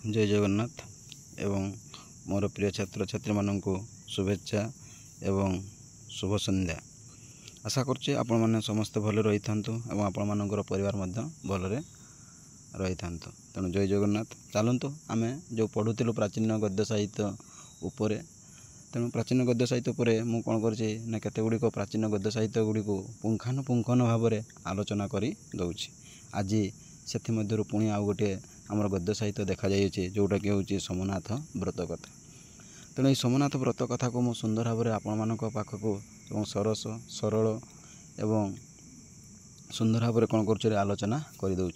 जय जगन्नाथ एवं मोर प्रिय छात्र छात्री मानू शुभेच्छा एवं शुभ संध्या। आशा करुच्चे आपण मैंने समस्ते भले रही था आपण मानकर परिवार भल रही था। तेणु जय जगन्नाथ। चलतु आम जो पढ़ुलु प्राचीन गद्य साहित्य उपरे, तेणु प्राचीन गद्य साहित्य उपरे मु कौन कर केतेगुड़िक प्राचीन गद्य साहित्य गुड़िक पुंखानुपुंखन भाव में आलोचना कर दौची। आज से पुणी आउ गोटे आमर गद्य साहित्य देखा जाइए जोटा कि हूँ सोमनाथ व्रत कथा। तेणु ये सोमनाथ व्रत कथा को मुझे सुंदर भाव में आपण पाखक सरस सरल एवं सुंदर भाव में कौन कर आलोचना करदे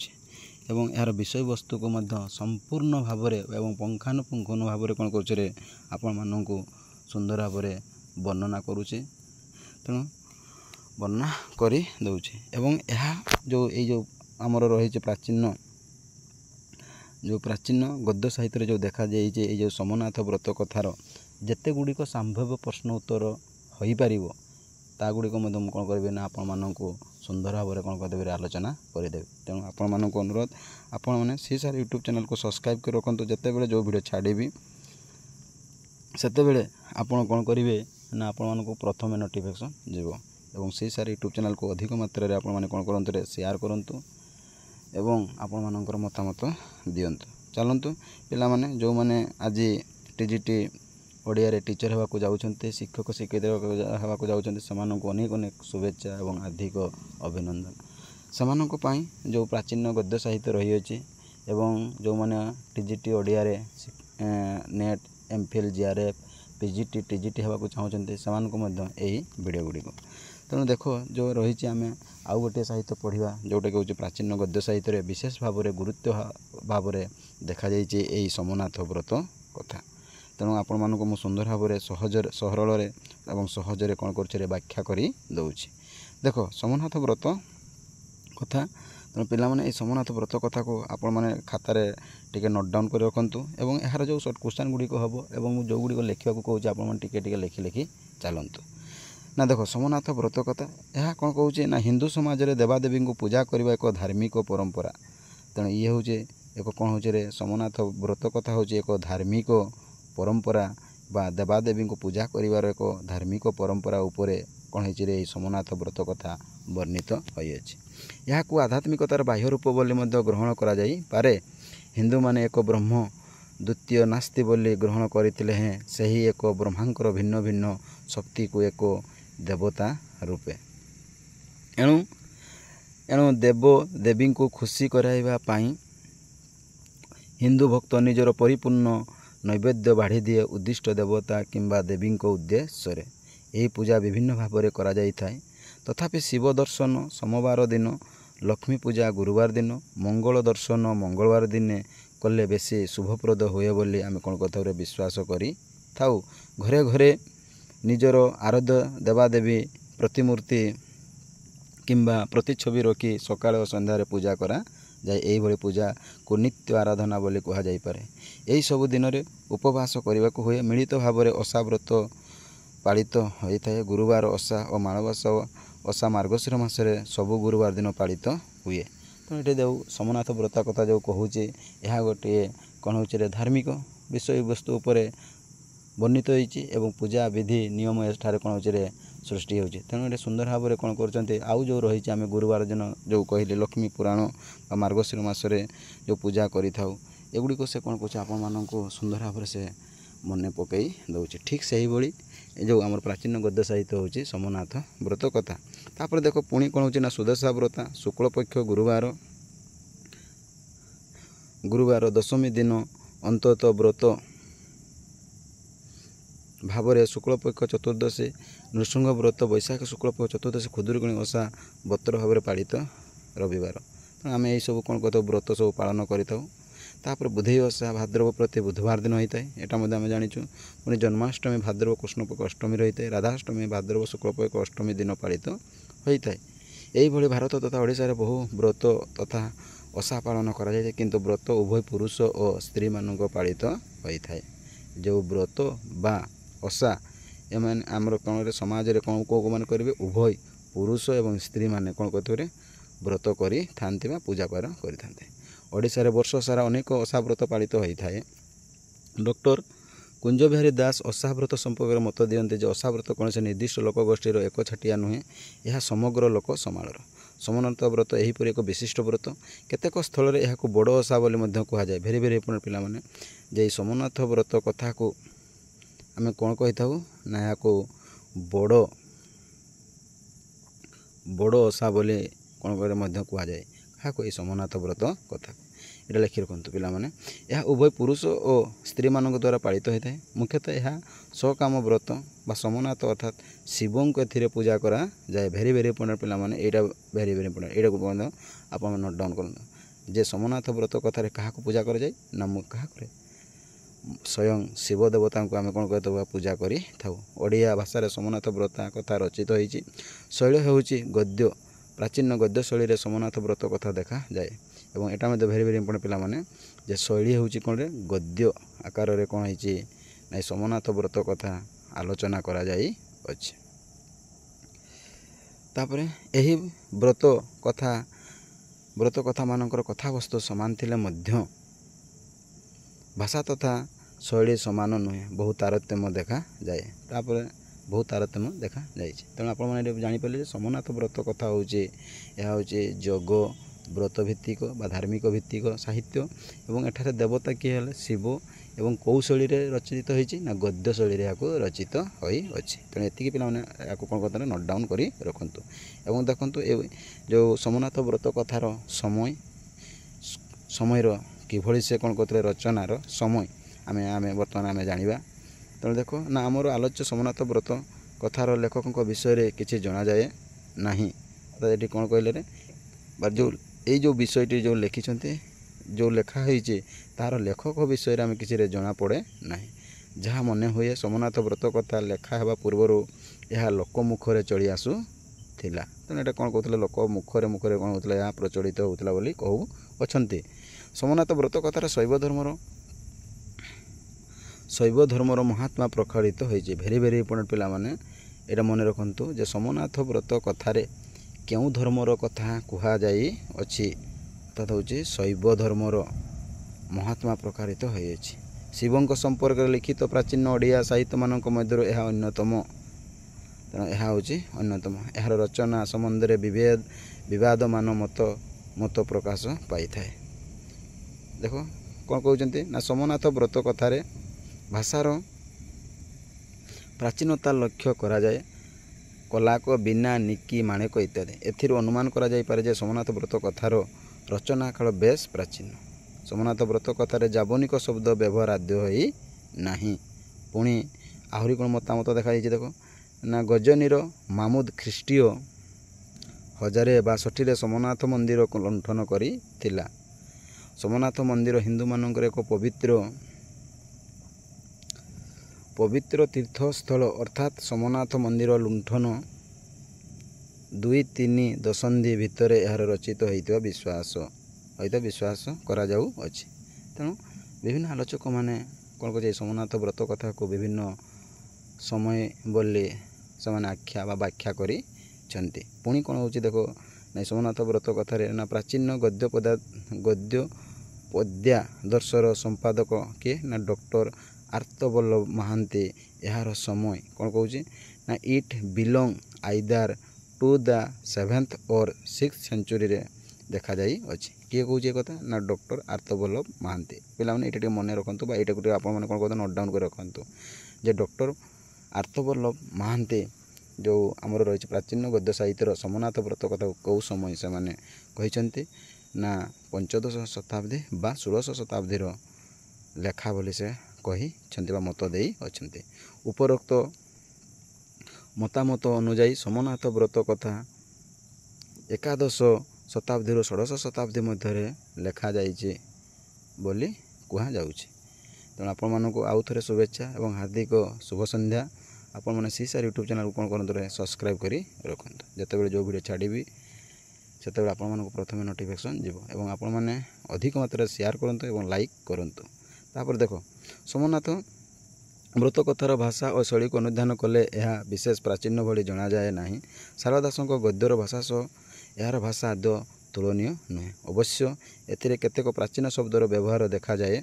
एवं यार विषय वस्तु को संपूर्ण भाव में पुंखानुपुंखन भाव में कौन कर आपण मानू सुंदर भाव में वर्णना करुचे। तेणु वर्णना कर दौचे एवं यह जो आमर रही प्राचीन गद्य साहित्य जो देखा जाइए ये सोमनाथ व्रत कथार जिते गुड़िक संभव प्रश्न उत्तर हो पार ता गुड़िक कौन करेंगे ना आपण मानू सुंदर भाव में कौन करदे आलोचना करदे। तेणु आपण मानू अनुरोध आपण मैंने सी सार यूट्यूब चैनल को सब्सक्राइब कर रखु। जिते बड़े जो वीडियो छाड़बी सेते आपण कौन करेंगे ना आपण मानू प्रथम नोटिफिकेशन जीव एवं सी सार यूट्यूब चैनल को अधिक मात्रा आपण मैंने कौन करूँ शेयर करूँ एवं आपण मानकर मतामत दियंतु। चलतु पिला माने जो माने आज टीजीटी ओडिया रे टीचर होगा जाउछन्ते शिक्षक शिक्षित होगा जाउछन्ते समानक अनेक अनेक शुभेच्छा एवं हार्दिक अभिनंदन। समानक पई जो प्राचीन गद्य साहित्य रही अछि एवं जो माने टीजीटी ओडिया रे net MPhil GRF PGT TGT होगा चाहते समानक मध्य एही वीडियो गुड़िक। तेणु देख जो रही आम आउ गोटे साहित्य पढ़ा जोटा कि हूँ प्राचीन गद्य साहित्य विशेष भाव में गुरुत्व भाव में देखा जाइए सोमनाथ व्रत कथा। तेणु आपण मानक मु सुंदर भाव में सहज सरल एवं सहजरे कौन कर व्याख्या कर दौची। देख सोमनाथ व्रत कथा। तेणु पाने सोमनाथ व्रत कथा को आपण मैंने खातार टे नोट डाउन कर रखु एवं यार जो सर्ट क्वेश्चन गुड़िक हम एवं जो गुड़िक लिखा कहूँ आप लिखि लिखि चलतु ना। देख सोमनाथ व्रत कथा यह कौन कहूँ ना हिंदू समाज रे देवादेवी को पूजा करने एक धार्मिक परंपरा। तेणु ये हूँ एक कौन हूँ रे सोमनाथ व्रत कथा हूँ एक धार्मिक परंपरा बा देवादेवी को पूजा करिवार एक धार्मिक परंपरा उपरे कौन हो सोमनाथ व्रत कथा वर्णित होइए। यह आध्यात्मिकतार बाह्य रूप बोली ग्रहण करा जाई पारे। हिंदू माने एक ब्रह्म द्वितीय नास्ति बोली ग्रहण करते हैं सही एक ब्रह्मांकर भिन्न भिन्न शक्ति को एक देवता रूपे। एणु एणु देव देवी को खुशी कराइबा पाई हिंदू भक्त निजर परिपूर्ण नैवेद्य बाढ़ी दिए उद्दिष्ट देवता किंबा देवी उद्देश्य यही पूजा विभिन्न भाव में करा जाई थाए। तथापि शिव दर्शन सोमवार दिन, लक्ष्मी पूजा गुरुवार दिन, मंगल दर्शन मंगलवार दिन कले बेसी शुभप्रद हुए बोली आम कौन कथा विश्वास करी थाउ। घरे घरे निजर आराध्य देवादेवी प्रतिमूर्ति किंबा प्रतिछवि रखी सकाळ और संध्यारे पूजा करा जाए। यही पूजा को नित्य आराधना बोली कहा जाई पारे। यही सब दिन रे उपवास करने को हुए। मिलित भाव में ओषा व्रत पालित होता है। गुरुवार ओषा और माणबसा ओषा मार्गशीर मासरे सबु गुरुवार दिन पालित हुए। तो ये देव सोमनाथ व्रत कथा जो कहूँ यह गोटे कौन हो धार्मिक विषय वस्तु उपरे वर्णित होती पूजा विधि नियम एठार कौन हो सृष्टि होती। तेणु ये सुंदर भाव में कौन कर आउ जो रही आम गुरुवार दिन जो कहले लक्ष्मी पुराण मार्गशीर मासरे जो पूजा करी थाउ एगुड़िक से कौन कहे आपण मानू सुंदर भाव से मन पकई दौचे। ठीक से ही भली जो आम प्राचीन गद्य साहित्य हूँ सोमनाथ व्रत कथा। तापर देख पुणी कौन हो सुदशा व्रता शुक्लपक्ष गुरुवार दशमी दिन अंतत व्रत भाव में शुक्लपक्ष चतुर्दशी नृसिंह व्रत बैशाख शुक्लपक्ष चतुर्दशी खुदुरुकुणी ओषा बतर भाव में पालित रविवार। आम यही सब कौन कहता व्रत सब पालन कर बुधई ओषा भाद्रव प्रति बुधवार दिन होता है। यहाँ आम जाचु पुणी जन्माष्टमी भाद्रव कृष्णपक्ष अष्टमी रही है। राधाष्टमी भाद्रव शुक्लपक्ष अष्टमी दिन पालित होता है। यही भारत तथा ओडिशा बहु व्रत तथा ओषा पालन कराए किंतु व्रत उभय पुरुष और स्त्री मानक पालित होता है। जो व्रत बा ओषा एम आमर कौन समाज में कौन कौ मैंने करेंगे उभय पुरुष एवं स्त्री मैंने कौन करते व्रत करी था पूजा पाठ करी था। ଓଡ଼ିଶାରେ ବର୍ଷ ସାରା ଅନେକ ଓଷାବ୍ରତ ପାଳିତ ହୋଇଥାଏ। ଡକ୍ଟର କୁଞ୍ଜବିହାରୀ ଦାସ ଓଷାବ୍ରତ ସମ୍ପର୍କରେ ମତ ଦିଅନ୍ତି ଯେ ଓଷାବ୍ରତ କୌଣସି ନିର୍ଦ୍ଦିଷ୍ଟ ଲୋକଗୋଷ୍ଠୀର ଏକଛାଟିଆ ନୁହେଁ, ଏହା ସମଗ୍ର ଲୋକ ସମାଳର। ସୋମନାଥ ବ୍ରତ ଏହିପରି ଏକ ବିଶିଷ୍ଟ ବ୍ରତ। କେତେକ ସ୍ଥଳରେ ଏହାକୁ ବଡ଼ ଓଷା ବୋଲି ମଧ୍ୟ କୁହାଯାଏ। ଭେରି ଇମ୍ପୋର୍ଟାଣ୍ଟ ପିଲାମାନେ, ଯେ ଏହି ସୋମନାଥ ବ୍ରତ କଥାକୁ ଆମେ କ'ଣ କହିଥାଉ ନା ଏହାକୁ ବଡ଼ ଓଷା ବୋଲି କ'ଣ କରି ମଧ୍ୟ କୁହାଯାଏ। କାହାକୁ? ଏହି ସୋମନାଥ ବ୍ରତ କଥାକୁ। ଏଇଟା ଲେଖି ରଖନ୍ତୁ ପିଲାମାନେ। ଏହା ଉଭୟ ପୁରୁଷ ଓ ସ୍ତ୍ରୀମାନଙ୍କ ଦ୍ୱାରା ପାଳିତ ହୋଇଥାଏ। ମୁଖ୍ୟତଃ ଏହା ସକାମ ବ୍ରତ ବା ସୋମନାଥ ଅର୍ଥାତ୍ ଶିବଙ୍କୁ ଏଥିରେ ପୂଜା କରାଯାଏ। ଭେରି ଇମ୍ପୋର୍ଟାଣ୍ଟ ପିଲାମାନେ, ଏଇଟା ଭେରି ଇମ୍ପୋର୍ଟାଣ୍ଟ। ଏଇଟାକୁ ମଧ୍ୟ ଆପଣ ନୋଟ୍ ଡାଉନ୍ କରନ୍ତୁ ଯେ ସୋମନାଥ ବ୍ରତ କଥାରେ କାହାକୁ ପୂଜା କରାଯାଏ ନା କାହାକୁ? ସ୍ୱୟଂ ଶିବ ଦେବତାଙ୍କୁ ଆମେ କ'ଣ କରିଥାଉ? ପୂଜା କରିଥାଉ। ଓଡ଼ିଆ ଭାଷାରେ ସୋମନାଥ ବ୍ରତ କଥା ରଚିତ ହୋଇଛି। ଶୈଳୀ ହେଉଛି ଗଦ୍ୟ। ପ୍ରାଚୀନ ଗଦ୍ୟ ଶୈଳୀରେ ସୋମନାଥ ବ୍ରତ କଥା ଦେଖାଯାଏ। ଏବଂ ଏଇଟା ମଧ୍ୟ ଭେରି ଇମ୍ପୋର୍ଟାଣ୍ଟ ପିଲାମାନେ, ଯେ ଶୈଳୀ ହେଉଛି କ'ଣରେ? ଗଦ୍ୟ ଆକାରରେ କ'ଣ ହେଇଛି ନା ଏ ସୋମନାଥ ବ୍ରତ କଥା ଆଲୋଚନା କରାଯାଇଅଛି। ତାପରେ ଏହି ବ୍ରତ କଥାମାନଙ୍କର କଥାବସ୍ତୁ ସମାନ ଥିଲେ ମଧ୍ୟ ଭାଷା ତଥା ଶୈଳୀ ସମାନ ନୁହେଁ, ବହୁ ତାରତମ୍ୟ ଦେଖାଯାଏ। ତାପରେ ବହୁତ ତାରତମ୍ୟ ଦେଖାଯାଇଛି। ତେଣୁ ଆପଣମାନେ ଏଠି ଜାଣିପାରିଲେ ଯେ ସୋମନାଥ ବ୍ରତ କଥା ହେଉଛି, ଏହା ହେଉଛି ଯୋଗ ବ୍ରତ ଭିତ୍ତିକ ବା ଧାର୍ମିକ ଭିତ୍ତିକ ସାହିତ୍ୟ। ଏବଂ ଏଠାରେ ଦେବତା କିଏ ହେଲେ? ଶିବ। ଏବଂ କେଉଁ ଶୈଳୀରେ ରଚିତ ହୋଇଛି ନା ଗଦ୍ୟ ଶୈଳୀରେ ଏହାକୁ ରଚିତ ହୋଇଅଛି। ତେଣୁ ଏତିକି ପିଲାମାନେ ଏହାକୁ କ'ଣ କରିଦେଲେ? ନୋଟ୍ ଡାଉନ୍ କରି ରଖନ୍ତୁ। ଏବଂ ଦେଖନ୍ତୁ ଏ ଯେଉଁ ସୋମନାଥ ବ୍ରତ କଥାର ସମୟର କିଭଳି ସେ କ'ଣ କରୁଥିଲେ? ରଚନାର ସମୟ ବର୍ତ୍ତମାନ ଆମେ ଜାଣିବା। ତେଣୁ ଦେଖ ନା ଆମର ଆଲୋଚ୍ୟ ସୋମନାଥ ବ୍ରତ କଥାର ଲେଖକଙ୍କ ବିଷୟରେ କିଛି ଜଣାଯାଏ ନାହିଁ। ଅର୍ଥାତ୍ ଏଠି କ'ଣ କହିଲେ ବା ଏଇ ଯେଉଁ ବିଷୟଟି ଯେଉଁ ଲେଖିଛନ୍ତି, ଯେଉଁ ଲେଖା ହୋଇଛି ତାହାର ଲେଖକ ବିଷୟରେ ଆମେ କିଛିରେ ଜଣାପଡ଼େ ନାହିଁ। ଯାହା ମନେ ହୁଏ ସୋମନାଥ ବ୍ରତ କଥା ଲେଖା ହେବା ପୂର୍ବରୁ ଏହା ଲୋକମୁଖରେ ଚଳି ଆସୁଥିଲା। ତେଣୁ ଏଇଟା କ'ଣ କହୁଥିଲେ? ଲୋକ ମୁଖରେ କ'ଣ ହେଉଥିଲା? ଏହା ପ୍ରଚଳିତ ହେଉଥିଲା ବୋଲି କହୁଅଛନ୍ତି। ସୋମନାଥ ବ୍ରତ କଥାର ଶୈବ ଧର୍ମର ମହାତ୍ମା ପ୍ରଖଳିତ ହୋଇଛି। ଭେରି ଇମ୍ପୋର୍ଟାଣ୍ଟ ପିଲାମାନେ, ଏଇଟା ମନେ ରଖନ୍ତୁ ଯେ ସୋମନାଥ ବ୍ରତ କଥାରେ କେଉଁ ଧର୍ମର କଥା କୁହାଯାଇଅଛି? ଅର୍ଥାତ୍ ହେଉଛି ଶୈବ ଧର୍ମର ମହାତ୍ମା ପ୍ରକାରିତ ହୋଇଅଛି। ଶିବଙ୍କ ସମ୍ପର୍କରେ ଲିଖିତ ପ୍ରାଚୀନ ଓଡ଼ିଆ ସାହିତ୍ୟମାନଙ୍କ ମଧ୍ୟରୁ ଏହା ଅନ୍ୟତମ। ତେଣୁ ଏହା ହେଉଛି ଅନ୍ୟତମ। ଏହାର ରଚନା ସମ୍ବନ୍ଧରେ ବିବାଦମାନ ମତ ପ୍ରକାଶ ପାଇଥାଏ। ଦେଖ କ'ଣ କହୁଛନ୍ତି ନା ସୋମନାଥ ବ୍ରତ କଥାରେ ଭାଷାର ପ୍ରାଚୀନତା ଲକ୍ଷ୍ୟ କରାଯାଏ। କଲାକ, ବିନା, ନିକି, ମାଣେକ ଇତ୍ୟାଦି। ଏଥିରୁ ଅନୁମାନ କରାଯାଇପାରେ ଯେ ସୋମନାଥ ବ୍ରତ କଥାର ରଚନା କାଳ ବେଶ୍ ପ୍ରାଚୀନ। ସୋମନାଥ ବ୍ରତ କଥାରେ ଯାବନିକ ଶବ୍ଦ ବ୍ୟବହାର ଆଦୌ ହୋଇ ନାହିଁ। ପୁଣି ଆହୁରି କ'ଣ ମତାମତ ଦେଖାଯାଇଛି? ଦେଖ ନା ଗଜନୀର ମାମୁଦ ଖ୍ରୀଷ୍ଟୀୟ 1062ରେ ସୋମନାଥ ମନ୍ଦିର ଲୁଣ୍ଠନ କରିଥିଲା। ସୋମନାଥ ମନ୍ଦିର ହିନ୍ଦୁମାନଙ୍କର ଏକ ପବିତ୍ର ତୀର୍ଥସ୍ଥଳ। ଅର୍ଥାତ୍ ସୋମନାଥ ମନ୍ଦିର ଲୁଣ୍ଠନ 2-3 ଦଶନ୍ଧି ଭିତରେ ଏହାର ରଚିତ ହୋଇଥିବା ବିଶ୍ୱାସ କରାଯାଉଅଛି। ତେଣୁ ବିଭିନ୍ନ ଆଲୋଚକମାନେ କ'ଣ କରୁଛି? ସୋମନାଥ ବ୍ରତ କଥାକୁ ବିଭିନ୍ନ ସମୟ ବୋଲି ସେମାନେ ବ୍ୟାଖ୍ୟା କରିଛନ୍ତି। ପୁଣି କ'ଣ ହେଉଛି? ଦେଖ ନା ସୋମନାଥ ବ୍ରତ କଥାରେ ନା ପ୍ରାଚୀନ ଗଦ୍ୟପଦ୍ୟାଦର୍ଶର ସମ୍ପାଦକ କିଏ? ନା ଡକ୍ଟର ଆର୍ତ୍ତବଲ୍ଲଭ ମହାନ୍ତି। ଏହାର ସମୟ କ'ଣ କହୁଛି? ନା ଇଟ୍ ବିଲଙ୍ଗ ଆଇଦାର to the 7th or 6th centuryରେ ଦେଖାଯାଇଅଛି। କିଏ କହୁଛି ଏ କଥା? ନା ଡକ୍ଟର ଆର୍ତ୍ତବଲ୍ଲଭ ମହାନ୍ତି। ପିଲାମାନେ ଏଇଟା ଟିକେ ମନେ ରଖନ୍ତୁ ବା ଏଇଟାକୁ ଟିକେ ଆପଣମାନେ କ'ଣ କରନ୍ତୁ? ନୋଟ୍ ଡାଉନ୍ କରି ରଖନ୍ତୁ ଯେ ଡକ୍ଟର ଆର୍ତ୍ତବଲ୍ଲଭ ମହାନ୍ତି ଯେଉଁ ଆମର ରହିଛି ପ୍ରାଚୀନ ଗଦ୍ୟ ସାହିତ୍ୟର ସୋମନାଥ ବ୍ରତ କଥାକୁ କେଉଁ ସମୟ ସେମାନେ କହିଛନ୍ତି ନା 15ଶ ଶତାବ୍ଦୀ ବା 16ଶ ଶତାବ୍ଦୀର ଲେଖା ବୋଲି ସେ କହିଛନ୍ତି ବା ମତ ଦେଇଅଛନ୍ତି। ଉପରୋକ୍ତ ମତାମତ ଅନୁଯାୟୀ ସୋମନାଥ ବ୍ରତ କଥା 11ଶ ଶତାବ୍ଦୀରୁ 16ଶ ଶତାବ୍ଦୀ ମଧ୍ୟରେ ଲେଖାଯାଇଛି ବୋଲି କୁହାଯାଉଛି। ତେଣୁ ଆପଣମାନଙ୍କୁ ଆଉ ଥରେ ଶୁଭେଚ୍ଛା ଏବଂ ହାର୍ଦ୍ଦିକ ଶୁଭ ସନ୍ଧ୍ୟା। ଆପଣମାନେ CSR ୟୁଟ୍ୟୁବ୍ ଚ୍ୟାନେଲକୁ କ'ଣ କରନ୍ତୁ? ସବସ୍କ୍ରାଇବ୍ କରି ରଖନ୍ତୁ। ଯେତେବେଳେ ଯେଉଁ ଭିଡ଼ିଓ ଛାଡ଼ିବି ସେତେବେଳେ ଆପଣମାନଙ୍କୁ ପ୍ରଥମେ ନୋଟିଫିକେସନ୍ ଯିବ। ଏବଂ ଆପଣମାନେ ଅଧିକ ମାତ୍ରାରେ ସେୟାର କରନ୍ତୁ ଏବଂ ଲାଇକ୍ କରନ୍ତୁ। ତାପରେ ଦେଖ ସୋମନାଥ ବ୍ରତ କଥାର ଭାଷା ଓ ଶୈଳୀକୁ ଅନୁଧ୍ୟାନ କଲେ ଏହା ବିଶେଷ ପ୍ରାଚୀନ ଭଳି ଜଣାଯାଏ ନାହିଁ। ଶାରଳା ଦାସଙ୍କ ଗଦ୍ୟର ଭାଷା ସହ ଏହାର ଭାଷା ଆଦୌ ତୁଳନୀୟ ନୁହେଁ। ଅବଶ୍ୟ ଏଥିରେ କେତେକ ପ୍ରାଚୀନ ଶବ୍ଦର ବ୍ୟବହାର ଦେଖାଯାଏ,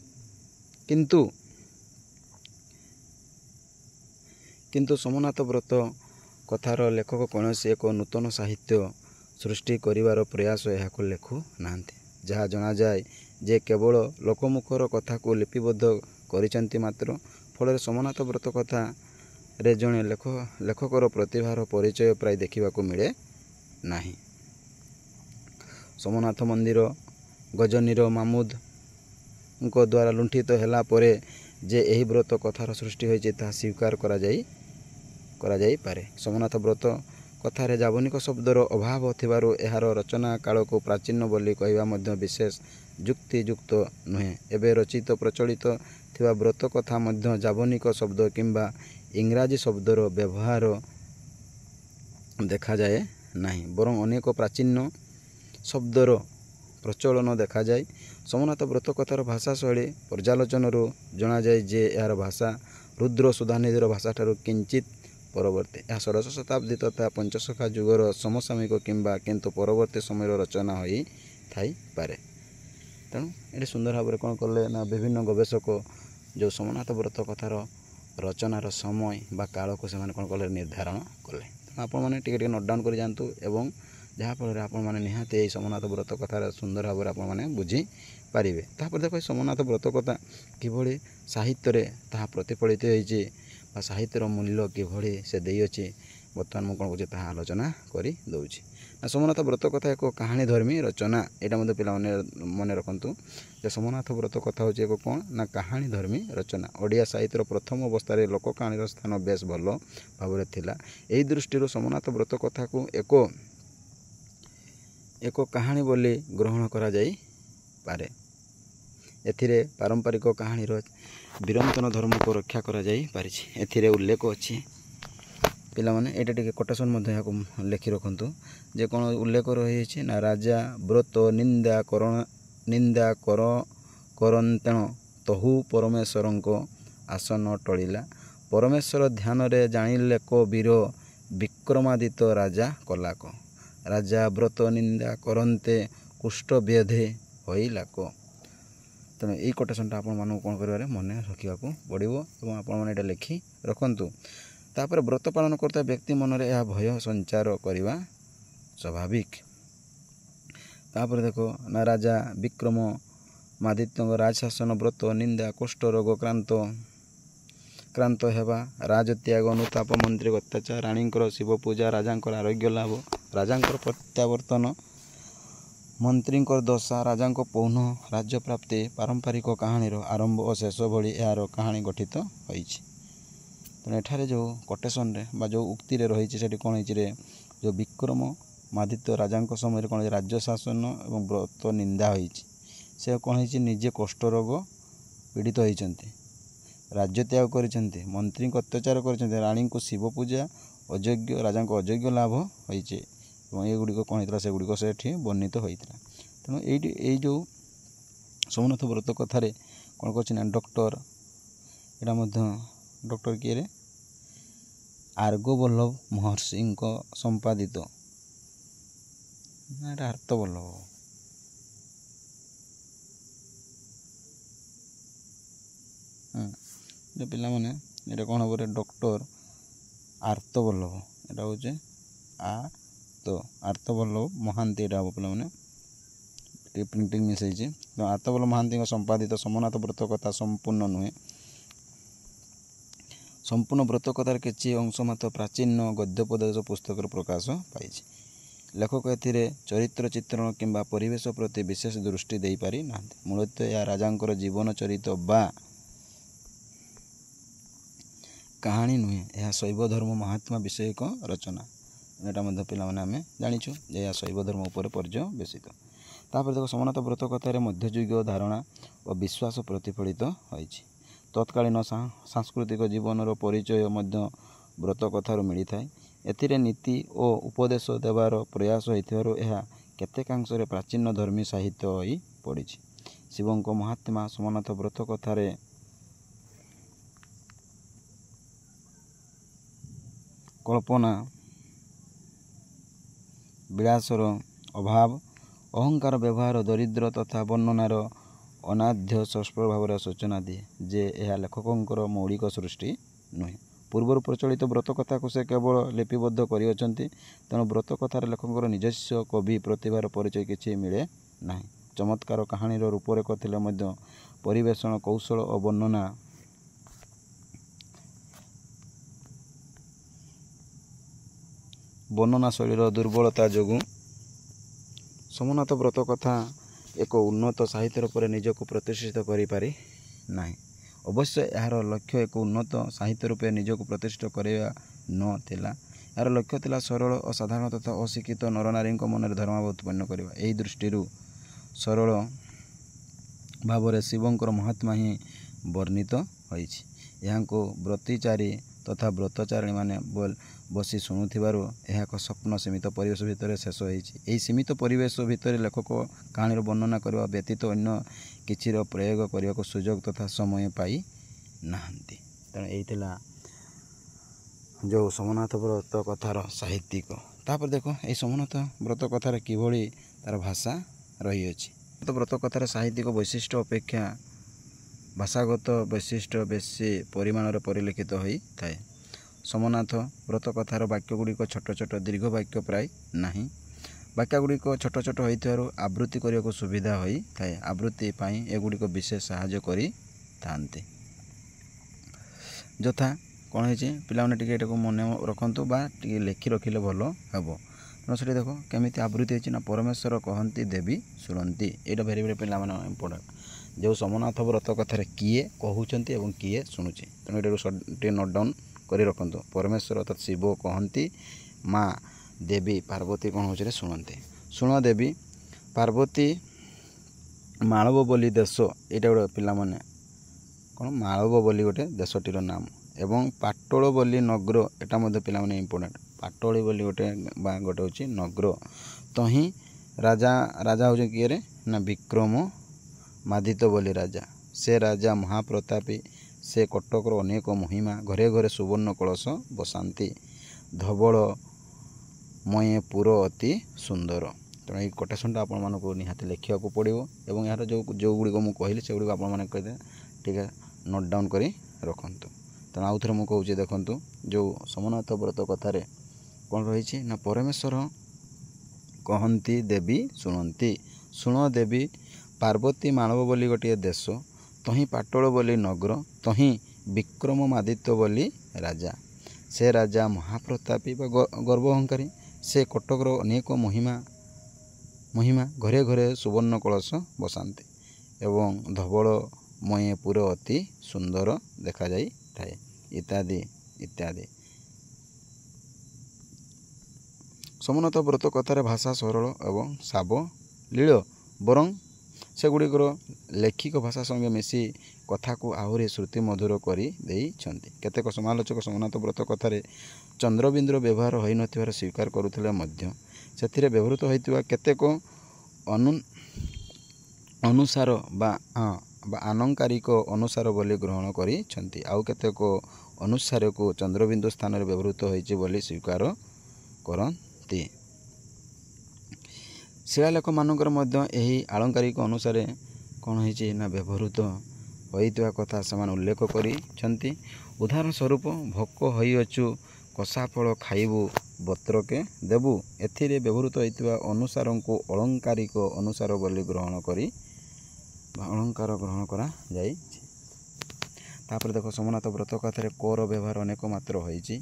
କିନ୍ତୁ ସୋମନାଥ ବ୍ରତ କଥାର ଲେଖକ କୌଣସି ଏକ ନୂତନ ସାହିତ୍ୟ ସୃଷ୍ଟି କରିବାର ପ୍ରୟାସ ଏହାକୁ ଲେଖୁ ନାହାନ୍ତି। ଯାହା ଜଣାଯାଏ ଯେ କେବଳ ଲୋକମୁଖର କଥାକୁ ଲିପିବଦ୍ଧ କରିଛନ୍ତି ମାତ୍ର। ଫଳରେ ସୋମନାଥ ବ୍ରତ କଥାରେ ଜଣେ ଲେଖକର ପ୍ରତିଭାର ପରିଚୟ ପ୍ରାୟ ଦେଖିବାକୁ ମିଳେ ନାହିଁ। ସୋମନାଥ ମନ୍ଦିର ଗଜନୀର ମାମୁଦଙ୍କ ଦ୍ୱାରା ଲୁଣ୍ଠିତ ହେଲା ପରେ ଯେ ଏହି ବ୍ରତ କଥାର ସୃଷ୍ଟି ହୋଇଛି ତାହା ସ୍ୱୀକାର କରାଯାଇପାରେ। ସୋମନାଥ ବ୍ରତ କଥାରେ ଯାବନିକ ଶବ୍ଦର ଅଭାବ ଥିବାରୁ ଏହାର ରଚନା କାଳକୁ ପ୍ରାଚୀନ ବୋଲି କହିବା ମଧ୍ୟ ବିଶେଷ ଯୁକ୍ତିଯୁକ୍ତ ନୁହେଁ। ଏବେ ରଚିତ ପ୍ରଚଳିତ ଥିବା ବ୍ରତ କଥା ମଧ୍ୟ ଯାବନିକ ଶବ୍ଦ କିମ୍ବା ଇଂରାଜୀ ଶବ୍ଦର ବ୍ୟବହାର ଦେଖାଯାଏ ନାହିଁ, ବରଂ ଅନେକ ପ୍ରାଚୀନ ଶବ୍ଦର ପ୍ରଚଳନ ଦେଖାଯାଏ। ସୋମନାଥ ବ୍ରତ କଥାର ଭାଷା ଶୈଳୀ ପର୍ଯ୍ୟାଲୋଚନାରୁ ଜଣାଯାଏ ଯେ ଏହାର ଭାଷା ରୁଦ୍ର ସୁଧାନିଧିର ଭାଷାଠାରୁ କିଞ୍ଚିତ୍ ପରବର୍ତ୍ତୀ। ଏହା ଷୋଡ଼ଶ ଶତାବ୍ଦୀ ତଥା ପଞ୍ଚସଖା ଯୁଗର ସମସାମୟିକ କିନ୍ତୁ ପରବର୍ତ୍ତୀ ସମୟର ରଚନା ହୋଇଥାଇପାରେ। ତେଣୁ ଏଠି ସୁନ୍ଦର ଭାବରେ କ'ଣ କଲେ ନା ବିଭିନ୍ନ ଗବେଷକ ଯେଉଁ ସୋମନାଥ ବ୍ରତ କଥାର ରଚନାର ସମୟ ବା କାଳକୁ ସେମାନେ କ'ଣ କଲେ ନିର୍ଦ୍ଧାରଣ କଲେ। ତେଣୁ ଆପଣମାନେ ଟିକେ ନୋଟ୍ ଡାଉନ୍ କରି ଯାଆନ୍ତୁ ଏବଂ ଯାହାଫଳରେ ଆପଣମାନେ ନିହାତି ଏହି ସୋମନାଥ ବ୍ରତ କଥାର ସୁନ୍ଦର ଭାବରେ ଆପଣମାନେ ବୁଝିପାରିବେ। ତାପରେ ଦେଖ ସୋମନାଥ ବ୍ରତ କଥା କିଭଳି ସାହିତ୍ୟରେ ତାହା ପ୍ରତିଫଳିତ ହୋଇଛି ବା ସାହିତ୍ୟର ମୂଲ୍ୟ କିଭଳି ସେ ଦେଇଅଛି, ବର୍ତ୍ତମାନ ମୁଁ କ'ଣ କହୁଛି ତାହା ଆଲୋଚନା କରି ଦେଉଛି। ସୋମନାଥ ବ୍ରତ କଥା ଏକ କାହାଣୀ ଧର୍ମୀ ରଚନା। ଏଇଟା ମଧ୍ୟ ପିଲାମାନେ ମନେ ରଖନ୍ତୁ ଯେ ସୋମନାଥ ବ୍ରତ କଥା ହେଉଛି ଏକ କ'ଣ ନା କାହାଣୀ ଧର୍ମୀ ରଚନା। ଓଡ଼ିଆ ସାହିତ୍ୟର ପ୍ରଥମ ଅବସ୍ଥାରେ ଲୋକ କାହାଣୀର ସ୍ଥାନ ବେଶ ଭଲ ଭାବରେ ଥିଲା। ଏହି ଦୃଷ୍ଟିରୁ ସୋମନାଥ ବ୍ରତ କଥାକୁ ଏକ କାହାଣୀ ବୋଲି ଗ୍ରହଣ କରାଯାଇପାରେ। ଏଥିରେ ପାରମ୍ପରିକ କାହାଣୀର ଚିରନ୍ତନ ଧର୍ମକୁ ରକ୍ଷା କରାଯାଇପାରିଛି। ଏଥିରେ ଉଲ୍ଲେଖ ଅଛି ପିଲାମାନେ ଏଇଟା ଟିକେ କୋଟେସନ୍ ମଧ୍ୟ ଏହାକୁ ଲେଖି ରଖନ୍ତୁ ଯେ କ'ଣ ଉଲ୍ଲେଖ ରହିଛି ନା ରାଜା ବ୍ରତ ନିନ୍ଦା କରନ୍ତେଣ ତହୁ ପରମେଶ୍ୱରଙ୍କ ଆସନ ଟଳିଲା। ପରମେଶ୍ୱର ଧ୍ୟାନରେ ଜାଣିଲେ କ ବୀର ବିକ୍ରମାଦିତ୍ୟ ରାଜା କଲାକ। ରାଜା ବ୍ରତ ନିନ୍ଦା କରନ୍ତେ କୁଷ୍ଠ ବ୍ୟାଧି ହୋଇଲାକ। ତେଣୁ ଏଇ କୋଟେସନ୍ଟା ଆପଣମାନଙ୍କୁ କ'ଣ କରିବାରେ ମନେ ରଖିବାକୁ ପଡ଼ିବ ଏବଂ ଆପଣମାନେ ଏଇଟା ଲେଖି ରଖନ୍ତୁ। ତାପରେ ବ୍ରତ ପାଳନ କରୁଥିବା ବ୍ୟକ୍ତି ମନରେ ଏହା ଭୟ ସଞ୍ଚାର କରିବା ସ୍ୱାଭାବିକ। ତାପରେ ଦେଖ ନା ରାଜା ବିକ୍ରମାଦିତ୍ୟଙ୍କ ରାଜଶାସନ ବ୍ରତ ନିନ୍ଦା କୁଷ୍ଠ ରୋଗ କ୍ରାନ୍ତ ହେବା, ରାଜତ୍ୟାଗ, ଅନୁତାପ, ମନ୍ତ୍ରୀଙ୍କ ଅତ୍ୟାଚାର, ରାଣୀଙ୍କର ଶିବ ପୂଜା, ରାଜାଙ୍କର ଆରୋଗ୍ୟ ଲାଭ, ରାଜାଙ୍କର ପ୍ରତ୍ୟାବର୍ତ୍ତନ, ମନ୍ତ୍ରୀଙ୍କର ଦଶା, ରାଜାଙ୍କ ପୌନ ରାଜ୍ୟପ୍ରାପ୍ତି, ପାରମ୍ପରିକ କାହାଣୀର ଆରମ୍ଭ ଓ ଶେଷ ଭଳି ଏହାର କାହାଣୀ ଗଠିତ ହୋଇଛି। ତେଣୁ ଏଠାରେ ଯେଉଁ କୋଟେସନ୍ରେ ବା ଯେଉଁ ଉକ୍ତିରେ ରହିଛି ସେଠି କ'ଣ ହେଇଛି ରେ ଯେଉଁ ବିକ୍ରମାଦିତ୍ୟ ରାଜାଙ୍କ ସମୟରେ କ'ଣ ରାଜ୍ୟ ଶାସନ ଏବଂ ବ୍ରତ ନିନ୍ଦା ହୋଇଛି। ସେ କ'ଣ ହେଇଛି ନିଜେ କୁଷ୍ଠରୋଗ ପୀଡ଼ିତ ହୋଇଛନ୍ତି, ରାଜ୍ୟତ୍ୟାଗ କରିଛନ୍ତି, ମନ୍ତ୍ରୀଙ୍କ ଅତ୍ୟାଚାର କରିଛନ୍ତି, ରାଣୀଙ୍କୁ ଶିବ ପୂଜା, ରାଜାଙ୍କ ଅଯୋଗ୍ୟ ଲାଭ ହୋଇଛି ଏବଂ ଏଗୁଡ଼ିକ କ'ଣ ହେଇଥିଲା ସେଗୁଡ଼ିକ ସେଠି ବର୍ଣ୍ଣିତ ହୋଇଥିଲା। ତେଣୁ ଏଇ ଯେଉଁ ସୋମନାଥ ବ୍ରତ କଥାରେ କ'ଣ କରୁଛି ନା ଏଇଟା ମଧ୍ୟ ଡକ୍ଟର କିଏରେ ଆର୍ଗବଲ୍ଲଭ ମହର୍ଷିଙ୍କ ସମ୍ପାଦିତ, ଏଇଟା ଆର୍ତ୍ତବଲ୍ଲଭ ପିଲାମାନେ ଏଇଟା କ'ଣ ହେବ ଡକ୍ଟର ଆର୍ତ୍ତବଲ୍ଲଭ, ଏଇଟା ହେଉଛି ଆର୍ତ୍ତବଲ୍ଲଭ ମହାନ୍ତି ଏଇଟା ହେବ ପିଲାମାନେ ଟିକେ ପ୍ରିଣ୍ଟିଂ ମିସ୍ ହେଇଛି। ଆର୍ତ୍ତବଲ୍ଲଭ ମହାନ୍ତିଙ୍କ ସମ୍ପାଦିତ ସୋମନାଥ ବ୍ରତ କଥା ସମ୍ପୂର୍ଣ୍ଣ ନୁହେଁ। ସମ୍ପୂର୍ଣ୍ଣ ବ୍ରତ କଥାର କିଛି ଅଂଶ ମାତ୍ର ପ୍ରାଚୀନ ଗଦ୍ୟୋପଦେଶ ପୁସ୍ତକରେ ପ୍ରକାଶ ପାଇଛି। ଲେଖକ ଏଥିରେ ଚରିତ୍ର ଚିତ୍ରଣ କିମ୍ବା ପରିବେଶ ପ୍ରତି ବିଶେଷ ଦୃଷ୍ଟି ଦେଇପାରି ନାହାନ୍ତି। ମୂଳତଃ ଏହା ରାଜାଙ୍କର ଜୀବନ ଚରିତ ବା କାହାଣୀ ନୁହେଁ, ଏହା ଶୈବ ଧର୍ମ ମହାତ୍ମା ବିଷୟକ ରଚନା। ଏଇଟା ମଧ୍ୟ ପିଲାମାନେ ଆମେ ଜାଣିଛୁ ଯେ ଏହା ଶୈବ ଧର୍ମ ଉପରେ ପର୍ଯ୍ୟବେସିତ। ତାପରେ ଦେଖ ସୋମନାଥ ବ୍ରତ କଥାରେ ମଧ୍ୟଯୁଗୀୟ ଧାରଣା ଓ ବିଶ୍ୱାସ ପ୍ରତିଫଳିତ ହୋଇଛି। ତତ୍କାଳୀନ ସାଂସ୍କୃତିକ ଜୀବନର ପରିଚୟ ମଧ୍ୟ ବ୍ରତ କଥାରୁ ମିଳିଥାଏ। ଏଥିରେ ନୀତି ଓ ଉପଦେଶ ଦେବାର ପ୍ରୟାସ ହୋଇଥିବାରୁ ଏହା କେତେକାଂଶରେ ପ୍ରାଚୀନ ଧର୍ମୀ ସାହିତ୍ୟ ହୋଇ ପଡ଼ିଛି। ଶିବଙ୍କ ମହାତ୍ମା ସୋମନାଥ ବ୍ରତ କଥାରେ କଳ୍ପନା ବିଳାସର ଅଭାବ ଓ ଅହଙ୍କାର ବ୍ୟବହାର ଦରିଦ୍ର ତଥା ବର୍ଣ୍ଣନାର ଅନାଦ୍ୟ ସ୍ପଷ୍ଟ ଭାବରେ ସୂଚନା ଦିଏ ଯେ ଏହା ଲେଖକଙ୍କର ମୌଳିକ ସୃଷ୍ଟି ନୁହେଁ। ପୂର୍ବରୁ ପ୍ରଚଳିତ ବ୍ରତ କଥାକୁ ସେ କେବଳ ଲିପିବଦ୍ଧ କରିଅଛନ୍ତି। ତେଣୁ ବ୍ରତ କଥାରେ ଲେଖକଙ୍କର ନିଜସ୍ୱ କବି ପ୍ରତିଭାର ପରିଚୟ କିଛି ମିଳେ ନାହିଁ। ଚମତ୍କାର କାହାଣୀର ରୂପରେଖ ଥିଲେ ମଧ୍ୟ ପରିବେଷଣ କୌଶଳ ଓ ବର୍ଣ୍ଣନା ଶୈଳୀର ଦୁର୍ବଳତା ଯୋଗୁଁ ସୋମନାଥ ବ୍ରତ କଥା ଏକ ଉନ୍ନତ ସାହିତ୍ୟ ରୂପରେ ନିଜକୁ ପ୍ରତିଷ୍ଠିତ କରିପାରି ନାହିଁ। ଅବଶ୍ୟ ଏହାର ଲକ୍ଷ୍ୟ ଏକ ଉନ୍ନତ ସାହିତ୍ୟ ରୂପେ ନିଜକୁ ପ୍ରତିଷ୍ଠିତ କରିବା ନଥିଲା। ଏହାର ଲକ୍ଷ୍ୟ ଥିଲା ସରଳ ଓ ସାଧାରଣ ତଥା ଅଶିକ୍ଷିତ ନରନାରୀଙ୍କ ମନରେ ଧର୍ମଭାବ ଉତ୍ପନ୍ନ କରିବା। ଏହି ଦୃଷ୍ଟିରୁ ସରଳ ଭାବରେ ଶିବଙ୍କର ମହାତ୍ମା ହିଁ ବର୍ଣ୍ଣିତ ହୋଇଛି। ଏହାଙ୍କୁ ବ୍ରତିଚାରୀ ତଥା ବ୍ରତଚାରିଣୀମାନେ ବସି ଶୁଣୁଥିବାରୁ ଏହା ଏକ ସ୍ୱପ୍ନ ସୀମିତ ପରିବେଶ ଭିତରେ ଶେଷ ହୋଇଛି। ଏହି ସୀମିତ ପରିବେଶ ଭିତରେ ଲେଖକ କାହାଣୀର ବର୍ଣ୍ଣନା କରିବା ବ୍ୟତୀତ ଅନ୍ୟ କିଛିର ପ୍ରୟୋଗ କରିବାକୁ ସୁଯୋଗ ତଥା ସମୟ ପାଇ ନାହାନ୍ତି। ତେଣୁ ଏହି ଥିଲା ଯେଉଁ ସୋମନାଥ ବ୍ରତ କଥାର ସାହିତ୍ୟିକ। ତାପରେ ଦେଖ ଏହି ସୋମନାଥ ବ୍ରତ କଥାରେ କିଭଳି ତା'ର ଭାଷା ରହିଅଛି। ବ୍ରତ କଥାର ସାହିତ୍ୟିକ ବୈଶିଷ୍ଟ୍ୟ ଅପେକ୍ଷା ଭାଷାଗତ ବୈଶିଷ୍ଟ୍ୟ ବେଶୀ ପରିମାଣରେ ପରିଲକ୍ଷିତ ହୋଇଥାଏ। ସୋମନାଥ ବ୍ରତ କଥାର ବାକ୍ୟଗୁଡ଼ିକ ଛୋଟ ଛୋଟ, ଦୀର୍ଘ ବାକ୍ୟ ପ୍ରାୟ ନାହିଁ। ବାକ୍ୟଗୁଡ଼ିକ ଛୋଟ ଛୋଟ ହୋଇଥିବାରୁ ଆବୃତ୍ତି କରିବାକୁ ସୁବିଧା ହୋଇଥାଏ। ଆବୃତ୍ତି ପାଇଁ ଏଗୁଡ଼ିକ ବିଶେଷ ସାହାଯ୍ୟ କରିଥାନ୍ତି। ଯଥା କ'ଣ ହେଇଛି, ପିଲାମାନେ ଟିକେ ଏଟାକୁ ମନେ ରଖନ୍ତୁ ବା ଟିକେ ଲେଖି ରଖିଲେ ଭଲ ହେବ। ତେଣୁ ସେଠି ଦେଖ କେମିତି ଆବୃତ୍ତି ହେଇଛି ନା, ପରମେଶ୍ୱର କହନ୍ତି ଦେବୀ ଶୁଣନ୍ତି। ଏଇଟା ଭେରି ଭେରି ପିଲାମାନେ ଇମ୍ପୋର୍ଟାଣ୍ଟ। ଯେଉଁ ସୋମନାଥ ବ୍ରତ କଥାରେ କିଏ କହୁଛନ୍ତି ଏବଂ କିଏ ଶୁଣୁଛି। ତେଣୁ ଏଇଟାକୁ ଟିକେ ନୋଟ୍ ଡାଉନ୍ କରି ରଖନ୍ତୁ। ପରମେଶ୍ୱର ଅର୍ଥାତ୍ ଶିବ କହନ୍ତି, ମା ଦେବୀ ପାର୍ବତୀ କ'ଣ ହେଉଛି ଶୁଣନ୍ତି। ଶୁଣ ଦେବୀ ପାର୍ବତୀ ମାଳବ ବୋଲି ଦେଶ, ଏଇଟା ଗୋଟେ ପିଲାମାନେ କ'ଣ, ମାଳବ ବୋଲି ଗୋଟେ ଦେଶଟିର ନାମ ଏବଂ ପାଟଳ ବୋଲି ନଗର, ଏଟା ମଧ୍ୟ ପିଲାମାନେ ଇମ୍ପୋର୍ଟାଣ୍ଟ। ପାଟଳି ବୋଲି ଗୋଟେ ବା ଗୋଟେ ହେଉଛି ନଗର। ତହିଁ ରାଜା ହେଉଛି କିଏରେ ନା ବିକ୍ରମ ମାଦିତ୍ୟ ବୋଲି ରାଜା। ସେ ରାଜା ମହାପ୍ରତାପୀ, ସେ କଟକର ଅନେକ ମହିମା, ଘରେ ଘରେ ସୁବର୍ଣ୍ଣ କଳସ ବସାନ୍ତି, ଧବଳ ମୟେ ପୁର ଅତି ସୁନ୍ଦର। ତେଣୁ ଏଇ କୋଟେସନ୍ଟା ଆପଣମାନଙ୍କୁ ନିହାତି ଲେଖିବାକୁ ପଡ଼ିବ ଏବଂ ଏହାର ଯେଉଁଗୁଡ଼ିକ ମୁଁ କହିଲି ସେଗୁଡ଼ିକ ଆପଣମାନେ କହିଲେ ଟିକେ ନୋଟ୍ ଡାଉନ୍ କରି ରଖନ୍ତୁ। ତେଣୁ ଆଉ ଥରେ ମୁଁ କହୁଛି ଦେଖନ୍ତୁ, ଯେଉଁ ସୋମନାଥ ବ୍ରତ କଥାରେ କ'ଣ ରହିଛି ନା, ପରମେଶ୍ୱର କହନ୍ତି ଦେବୀ ଶୁଣନ୍ତି। ଶୁଣ ଦେବୀ ପାର୍ବତୀ ମାଳବ ବୋଲି ଗୋଟିଏ ଦେଶ, ତହିଁ ପାଟଳ ବୋଲି ନଗର, ତହିଁ ବିକ୍ରମାଦିତ୍ୟ ବୋଲି ରାଜା। ସେ ରାଜା ମହାପ୍ରତାପୀ ବା ଗର୍ବ ଅହଙ୍କାରୀ, ସେ କଟକର ଅନେକ ମହିମା, ଘରେ ଘରେ ସୁବର୍ଣ୍ଣ କଳସ ବସାନ୍ତି ଏବଂ ଧବଳମୟ ପୁର ଅତି ସୁନ୍ଦର ଦେଖାଯାଇଥାଏ, ଇତ୍ୟାଦି ଇତ୍ୟାଦି। ସୋମନାଥ ବ୍ରତ କଥାରେ ଭାଷା ସରଳ ଏବଂ ସାବଲୀଳ, ବରଂ ସେଗୁଡ଼ିକର ଲେଖିକ ଭାଷା ସଙ୍ଗେ ମିଶି କଥାକୁ ଆହୁରି ଶ୍ରୁତି ମଧୁର କରି ଦେଇଛନ୍ତି। କେତେକ ସମାଲୋଚକ ସୋମନାଥ ବ୍ରତ କଥାରେ ଚନ୍ଦ୍ରବିନ୍ଦୁର ବ୍ୟବହାର ହୋଇନଥିବାର ସ୍ୱୀକାର କରୁଥିଲେ ମଧ୍ୟ ସେଥିରେ ବ୍ୟବହୃତ ହୋଇଥିବା କେତେକ ଅନୁସାର ବା ଆଲଙ୍କାରିକ ଅନୁସାର ବୋଲି ଗ୍ରହଣ କରିଛନ୍ତି। ଆଉ କେତେକ ଅନୁସାରକୁ ଚନ୍ଦ୍ରବିନ୍ଦୁ ସ୍ଥାନରେ ବ୍ୟବହୃତ ହୋଇଛି ବୋଲି ସ୍ୱୀକାର କରନ୍ତି। ଶିଳାଲେଖମାନଙ୍କରେ ମଧ୍ୟ ଏହି ଆଳଙ୍କାରିକ ଅନୁସାରେ କ'ଣ ହେଇଛି ନା ବ୍ୟବହୃତ ହୋଇଥିବା କଥା ସେମାନେ ଉଲ୍ଲେଖ କରିଛନ୍ତି। ଉଦାହରଣ ସ୍ୱରୂପ ଭୋକ ହୋଇଅଛୁ କଷା ଫଳ ଖାଇବୁ ବତ୍ରକେ ଦେବୁ, ଏଥିରେ ବ୍ୟବହୃତ ହୋଇଥିବା ଅନୁସାରଙ୍କୁ ଅଳଙ୍କାରିକ ଅନୁସାର ବୋଲି ଅଳଙ୍କାର ଗ୍ରହଣ କରାଯାଇଛି। ତାପରେ ଦେଖ ସୋମନାଥ ବ୍ରତ କଥାରେ କର ବ୍ୟବହାର ଅନେକ ମାତ୍ର ହୋଇଛି।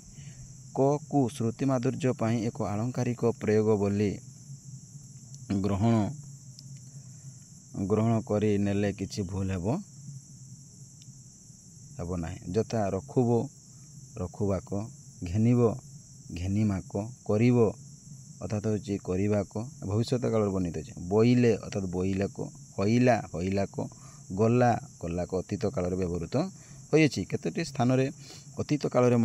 କକୁ ଶ୍ରୁତି ମାଧୁର୍ଯ୍ୟ ପାଇଁ ଏକ ଆଳଙ୍କାରିକ ପ୍ରୟୋଗ ବୋଲି ଗ୍ରହଣ କରି ନେଲେ କିଛି ଭୁଲ ହେବ ନାହିଁ। ଯଥା ରଖୁବ ରଖୁବାକ, ଘେନିବ ଘେନିମାକ, କରିବ ଅର୍ଥାତ୍ ହେଉଛି କରିବାକୁ, ଭବିଷ୍ୟତ କାଳରେ ବର୍ଣ୍ଣିତ ଅଛି। ବୋଇଲେ ଅର୍ଥାତ୍ ବୋଇଲାକ, ହଇଲା ହଇଲାକ, ଗଲା ଗଲାକ ଅତୀତ କାଳରେ ବ୍ୟବହୃତ ହୋଇଅଛି। କେତୋଟି ସ୍ଥାନରେ ଅତୀତ କାଳରେ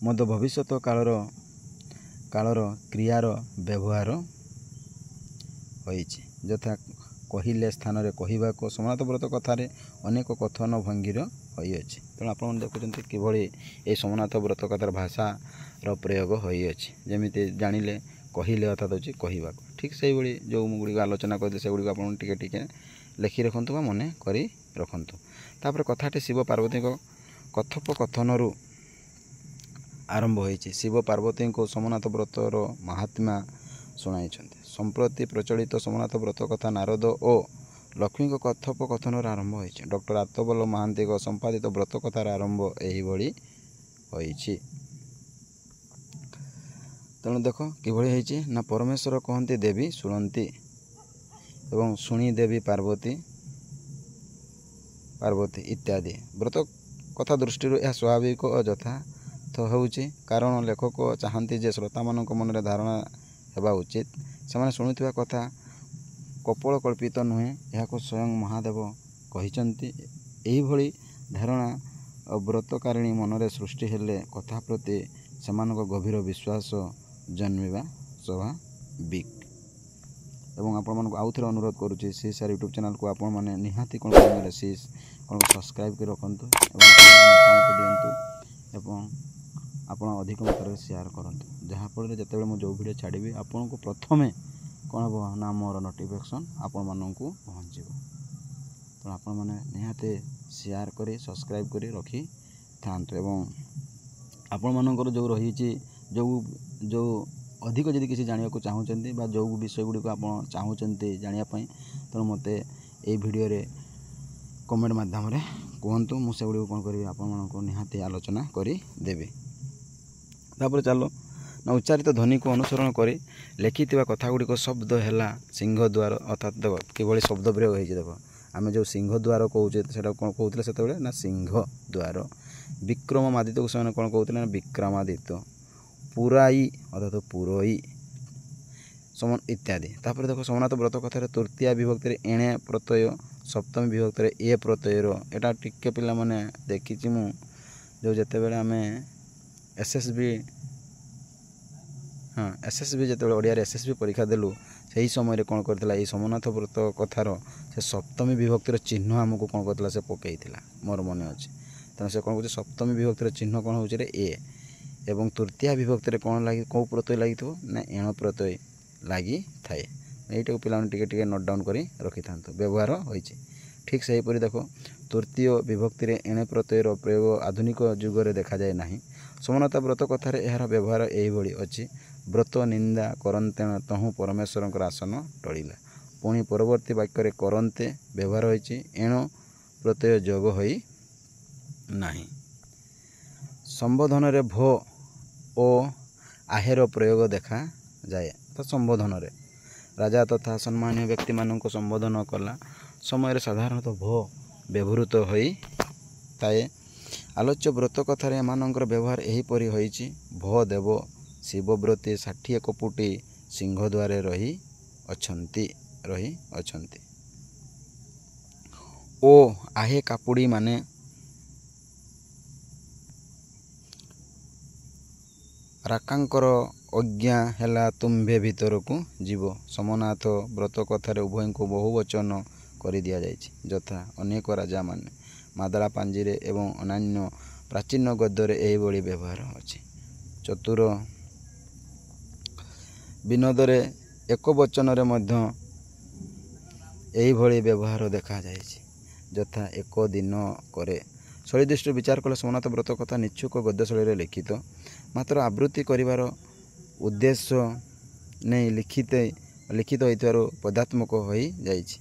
ମଧ୍ୟ ଭବିଷ୍ୟତ କାଳର କ୍ରିୟାର ବ୍ୟବହାର ହୋଇଛି। ଯଥା କହିଲେ ସ୍ଥାନରେ କହିବାକୁ ସୋମନାଥ ବ୍ରତ କଥାରେ ଅନେକ କଥନ ଭଙ୍ଗୀର ହୋଇଅଛି। ତେଣୁ ଆପଣମାନେ ଦେଖୁଛନ୍ତି କିଭଳି ଏହି ସୋମନାଥ ବ୍ରତ କଥାର ଭାଷାର ପ୍ରୟୋଗ ହୋଇଅଛି। ଯେମିତି ଜାଣିଲେ କହିଲେ ଅର୍ଥାତ୍ ହେଉଛି କହିବାକୁ। ଠିକ୍ ସେଇଭଳି ଯେଉଁ ଗୁଡ଼ିକ ଆଲୋଚନା କରିଥିଲେ ସେଗୁଡ଼ିକ ଆପଣ ଟିକେ ଟିକେ ଲେଖି ରଖନ୍ତୁ ବା ମନେ କରି ରଖନ୍ତୁ। ତାପରେ କଥାଟି ଶିବ ପାର୍ବତୀଙ୍କ କଥୋପକଥନରୁ ଆରମ୍ଭ ହୋଇଛି। ଶିବ ପାର୍ବତୀଙ୍କୁ ସୋମନାଥ ବ୍ରତର ମାହାତ୍ମ୍ୟ ଶୁଣାଇଛନ୍ତି। ସମ୍ପ୍ରତି ପ୍ରଚଳିତ ସୋମନାଥ ବ୍ରତ କଥା ନାରଦ ଓ ଲକ୍ଷ୍ମୀଙ୍କ କଥୋପକଥନରୁ ଆରମ୍ଭ ହୋଇଛି। ଡକ୍ଟର ଆର୍ତ୍ତବଲ୍ଲଭ ମହାନ୍ତିଙ୍କ ସମ୍ପାଦିତ ବ୍ରତ କଥାର ଆରମ୍ଭ ଏହିଭଳି ହୋଇଛି। ତେଣୁ ଦେଖ କିଭଳି ହେଇଛି ନା ପରମେଶ୍ୱର କହନ୍ତି ଦେବୀ ଶୁଣନ୍ତି ଏବଂ ଶୁଣି ଦେବୀ ପାର୍ବତୀ ଇତ୍ୟାଦି। ବ୍ରତ କଥା ଦୃଷ୍ଟିରୁ ଏହା ସ୍ୱାଭାବିକ ଓ ଯଥାର୍ଥ ହେଉଛି, କାରଣ ଲେଖକ ଚାହାନ୍ତି ଯେ ଶ୍ରୋତାମାନଙ୍କ ମନରେ ଧାରଣା ହେବା ଉଚିତ ସେମାନେ ଶୁଣୁଥିବା କଥା କପୋଳକଳ୍ପିତ ନୁହେଁ, ଏହାକୁ ସ୍ୱୟଂ ମହାଦେବ କହିଛନ୍ତି। ଏହିଭଳି ଧାରଣା ବ୍ରତକାରିଣୀ ମନରେ ସୃଷ୍ଟି ହେଲେ କଥା ପ୍ରତି ସେମାନଙ୍କ ଗଭୀର ବିଶ୍ୱାସ ଜନ୍ମିବା ସ୍ୱାଭାବିକ। ଏବଂ ଆପଣମାନଙ୍କୁ ଆଉଥରେ ଅନୁରୋଧ କରୁଛି, ଶ୍ରୀ ସାର୍ ୟୁଟ୍ୟୁବ୍ ଚ୍ୟାନେଲ୍କୁ ଆପଣମାନେ ନିହାତି କ'ଣ କରିବେ ସବସ୍କ୍ରାଇବ୍ କରି ରଖନ୍ତୁ ଏବଂ ମତାମତ ଦିଅନ୍ତୁ ଏବଂ ଆପଣ ଅଧିକ ମାତ୍ରାରେ ସେୟାର କରନ୍ତୁ, ଯାହାଫଳରେ ଯେତେବେଳେ ମୁଁ ଯେଉଁ ଭିଡ଼ିଓ ଛାଡ଼ିବି ଆପଣଙ୍କୁ ପ୍ରଥମେ କ'ଣ ହେବ ନା ମୋର ନୋଟିଫିକେସନ୍ ଆପଣମାନଙ୍କୁ ପହଞ୍ଚିବ। ତେଣୁ ଆପଣମାନେ ନିହାତି ସେୟାର କରି ସବସ୍କ୍ରାଇବ୍ କରି ରଖିଥାନ୍ତୁ ଏବଂ ଆପଣମାନଙ୍କର ଯେଉଁ ରହିଛି ଯେଉଁ ଅଧିକ ଯଦି କିଛି ଜାଣିବାକୁ ଚାହୁଁଛନ୍ତି ବା ଯେଉଁ ବିଷୟ ଗୁଡ଼ିକ ଆପଣ ଚାହୁଁଛନ୍ତି ଜାଣିବା ପାଇଁ, ତେଣୁ ମୋତେ ଏଇ ଭିଡ଼ିଓରେ କମେଣ୍ଟ ମାଧ୍ୟମରେ କୁହନ୍ତୁ। ମୁଁ ସେଗୁଡ଼ିକୁ କ'ଣ କରିବି ଆପଣମାନଙ୍କୁ ନିହାତି ଆଲୋଚନା କରିଦେବି। ତାପରେ ଚାଲ ନା ଉଚ୍ଚାରିତ ଧ୍ୱନିକୁ ଅନୁସରଣ କରି ଲେଖିଥିବା କଥା ଗୁଡ଼ିକ ଶବ୍ଦ ହେଲା ସିଂହଦ୍ୱାର ଅର୍ଥାତ୍ ଦେଖ କିଭଳି ଶବ୍ଦ ପ୍ରୟୋଗ ହେଇଛି। ଦେଖ ଆମେ ଯେଉଁ ସିଂହଦ୍ୱାର କହୁଛେ ସେଟା କ'ଣ କହୁଥିଲେ ସେତେବେଳେ ନା ସିଂହଦ୍ୱାର। ବିକ୍ରମାଦିତ୍ୟକୁ ସେମାନେ କ'ଣ କହୁଥିଲେ ନା ବିକ୍ରମାଦିତ୍ୟ। ପୁରାଇ ଅର୍ଥାତ୍ ପୁରୋଇ ଇତ୍ୟାଦି। ତାପରେ ଦେଖ ସୋମନାଥ ବ୍ରତ କଥାରେ ତୃତୀୟା ବିଭକ୍ତିରେ ଏଣେ ପ୍ରତ୍ୟୟ, ସପ୍ତମୀ ବିଭକ୍ତିରେ ଏ ପ୍ରତ୍ୟୟର ଏଇଟା ଟିକେ ପିଲାମାନେ ଦେଖିଛି ମୁଁ ଯେଉଁ ଯେତେବେଳେ ଆମେ ଏସ୍ଏସ୍ବି ଯେତେବେଳେ ଓଡ଼ିଆରେ ଏସ୍ଏସ୍ବି ପରୀକ୍ଷା ଦେଲୁ ସେହି ସମୟରେ କ'ଣ କରିଥିଲା ଏଇ ସୋମନାଥ ବ୍ରତ କଥାର ସେ ସପ୍ତମୀ ବିଭକ୍ତିର ଚିହ୍ନ ଆମକୁ କ'ଣ କରିଥିଲା ସେ ପକାଇଥିଲା, ମୋର ମନେ ଅଛି। ତେଣୁ ସେ କ'ଣ କହୁଛି ସପ୍ତମୀ ବିଭକ୍ତିର ଚିହ୍ନ କ'ଣ ହେଉଛି ରେ ଏ ଏବଂ ତୃତୀୟା ବିଭକ୍ତିରେ କ'ଣ କେଉଁ ପ୍ରତ୍ୟୟ ଲାଗିଥିବ ନା ଏଣ ପ୍ରତ୍ୟୟ ଲାଗିଥାଏ। ଏଇଟାକୁ ପିଲାମାନେ ଟିକେ ଟିକେ ନୋଟ୍ ଡାଉନ୍ କରି ରଖିଥାନ୍ତୁ, ବ୍ୟବହାର ହୋଇଛି। ଠିକ୍ ସେହିପରି ଦେଖ ତୃତୀୟ ବିଭକ୍ତିରେ ଏଣେ ପ୍ରତ୍ୟୟର ପ୍ରୟୋଗ ଆଧୁନିକ ଯୁଗରେ ଦେଖାଯାଏ ନାହିଁ। ସୋମନାଥ ବ୍ରତ କଥାରେ ଏହାର ବ୍ୟବହାର ଏହିଭଳି ଅଛି। ବ୍ରତ ନିନ୍ଦା କରନ୍ତେଣ ତହୁଁ ପରମେଶ୍ୱରଙ୍କର ଆସନ ଟଳିଲା। ପୁଣି ପରବର୍ତ୍ତୀ ବାକ୍ୟରେ କରନ୍ତେ ବ୍ୟବହାର ହୋଇଛି, ଏଣ ପ୍ରତ୍ୟୟ ଯୋଗ ହୋଇ ନାହିଁ। ସମ୍ବୋଧନରେ ଭ ଓ ଆହେର ପ୍ରୟୋଗ ଦେଖାଯାଏ। ତ ସମ୍ବୋଧନରେ ରାଜା ତଥା ସମ୍ମାନୀୟ ବ୍ୟକ୍ତିମାନଙ୍କୁ ସମ୍ବୋଧନ କଲା ସମୟରେ ସାଧାରଣତଃ ଭ ବ୍ୟବହୃତ ହୋଇଥାଏ। ଆଲୋଚ୍ୟ ବ୍ରତ କଥାରେ ଏମାନଙ୍କର ବ୍ୟବହାର ଏହିପରି ହୋଇଛି। ଭ ଦେବ ଶିବବ୍ରତୀ 60 କପୁଟି ସିଂହଦ୍ୱାରେ ରହିଅଛନ୍ତି। ଓ ଆହେ କାପୁଡ଼ି ମାନେ ରାକାଙ୍କର ଅଜ୍ଞା ହେଲା ତୁମ୍ଭେ ଭିତରକୁ ଯିବ। ସୋମନାଥ ବ୍ରତ କଥାରେ ଉଭୟଙ୍କୁ ବହୁ ବଚନ କରିଦିଆଯାଇଛି, ଯଥା ଅନେକ ରାଜାମାନେ, ମାଦଳା ପାଞ୍ଜିରେ ଏବଂ ଅନ୍ୟାନ୍ୟ ପ୍ରାଚୀନ ଗଦ୍ୟରେ ଏହିଭଳି ବ୍ୟବହାର ଅଛି। ଚତୁର ବିନୋଦରେ ଏକ ବଚନରେ ମଧ୍ୟ ଏହିଭଳି ବ୍ୟବହାର ଦେଖାଯାଇଛି, ଯଥା ଏକ ଦିନ କରେ। ଶୈଳୀ ଦୃଷ୍ଟିରୁ ବିଚାର କଲେ ସୋମନାଥ ବ୍ରତ କଥା ନିଚ୍ଛୁକ ଗଦ୍ୟଶୈଳୀରେ ଲିଖିତ, ମାତ୍ର ଆବୃତ୍ତି କରିବାର ଉଦ୍ଦେଶ୍ୟ ନେଇ ଲିଖିତ ହୋଇଥିବାରୁ ପଦ୍ୟାତ୍ମକ ହୋଇଯାଇଛି।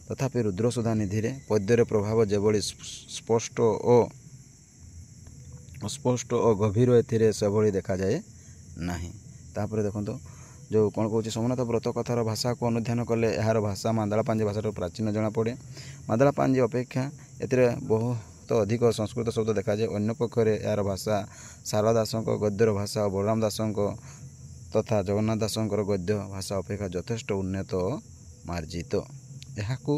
ତଥାପି ରୁଦ୍ରସୁଧା ନିଧିରେ ପଦ୍ୟର ପ୍ରଭାବ ଯେଭଳି ଅସ୍ପଷ୍ଟ ଓ ଗଭୀର, ଏଥିରେ ସେଭଳି ଦେଖାଯାଏ ନାହିଁ। ତାପରେ ଦେଖନ୍ତୁ ଯେଉଁ କ'ଣ କହୁଛି ସୋମନାଥ ବ୍ରତ କଥାର ଭାଷାକୁ ଅନୁଧ୍ୟାନ କଲେ ଏହାର ଭାଷା ମାଦଳା ପାଞ୍ଜି ଭାଷାଠାରୁ ପ୍ରାଚୀନ ଜଣାପଡ଼େ। ମାଦଳା ପାଞ୍ଜି ଅପେକ୍ଷା ଏଥିରେ ବହୁତ ଅଧିକ ସଂସ୍କୃତ ଶବ୍ଦ ଦେଖାଯାଏ। ଅନ୍ୟପକ୍ଷରେ ଏହାର ଭାଷା ଶାରଳା ଦାସଙ୍କ ଗଦ୍ୟର ଭାଷା ଓ ବଳରାମ ଦାସଙ୍କ ତଥା ଜଗନ୍ନାଥ ଦାସଙ୍କର ଗଦ୍ୟ ଭାଷା ଅପେକ୍ଷା ଯଥେଷ୍ଟ ଉନ୍ନତ ଓ ମାର୍ଜିତ। ଏହାକୁ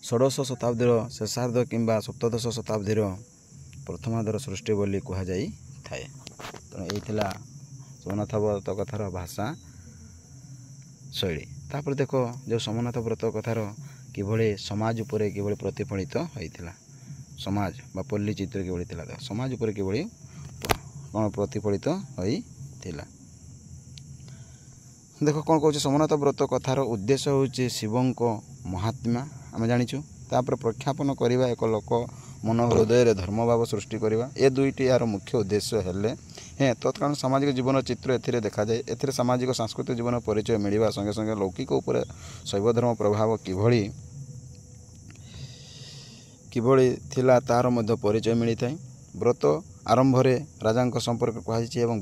ଷୋଡ଼ଶ ଶତାବ୍ଦୀର ଶେଷାର୍ଦ୍ଧ କିମ୍ବା ସପ୍ତଦଶ ଶତାବ୍ଦୀର ପ୍ରଥମାର୍ଦ୍ଧର ସୃଷ୍ଟି ବୋଲି କୁହାଯାଇଥାଏ। ତେଣୁ ଏଇ ଥିଲା ସୋମନାଥ ବ୍ରତ କଥାର ଭାଷା ଶୈଳୀ। ତାପରେ ଦେଖ ଯେଉଁ ସୋମନାଥ ବ୍ରତ କଥାର କିଭଳି ସମାଜ ଉପରେ କିଭଳି ପ୍ରତିଫଳିତ ହୋଇଥିଲା, ସମାଜ ବା ପଲ୍ଲୀ ଚିତ୍ର କିଭଳି ଥିଲା, ସମାଜ ଉପରେ କିଭଳି କ'ଣ ପ୍ରତିଫଳିତ ହୋଇଥିଲା। ଦେଖ କ'ଣ କହୁଛି ସୋମନାଥ ବ୍ରତ କଥାର ଉଦ୍ଦେଶ୍ୟ ହେଉଛି ଶିବଙ୍କ ମହାତ୍ମା ଆମେ ଜାଣିଛୁ। ତାପରେ ପ୍ରଖ୍ୟାପନ କରିବା ଏକ ଲୋକ ମନ ହୃଦୟରେ ଧର୍ମଭାବ ସୃଷ୍ଟି କରିବା, ଏ ଦୁଇଟି ଏହାର ମୁଖ୍ୟ ଉଦ୍ଦେଶ୍ୟ ହେଲେ ତତ୍କାଳୀନ ସାମାଜିକ ଜୀବନ ଚିତ୍ର ଏଥିରେ ଦେଖାଯାଏ। ଏଥିରେ ସାମାଜିକ ସାଂସ୍କୃତିକ ଜୀବନ ପରିଚୟ ମିଳିବା ସଙ୍ଗେ ସଙ୍ଗେ ଲୌକିକ ଉପରେ ଶୈବ ଧର୍ମ ପ୍ରଭାବ କିଭଳି ଥିଲା ତାହାର ମଧ୍ୟ ପରିଚୟ ମିଳିଥାଏ। ବ୍ରତ ଆରମ୍ଭରେ ରାଜାଙ୍କ ସମ୍ପର୍କରେ କୁହାଯାଇଛି ଏବଂ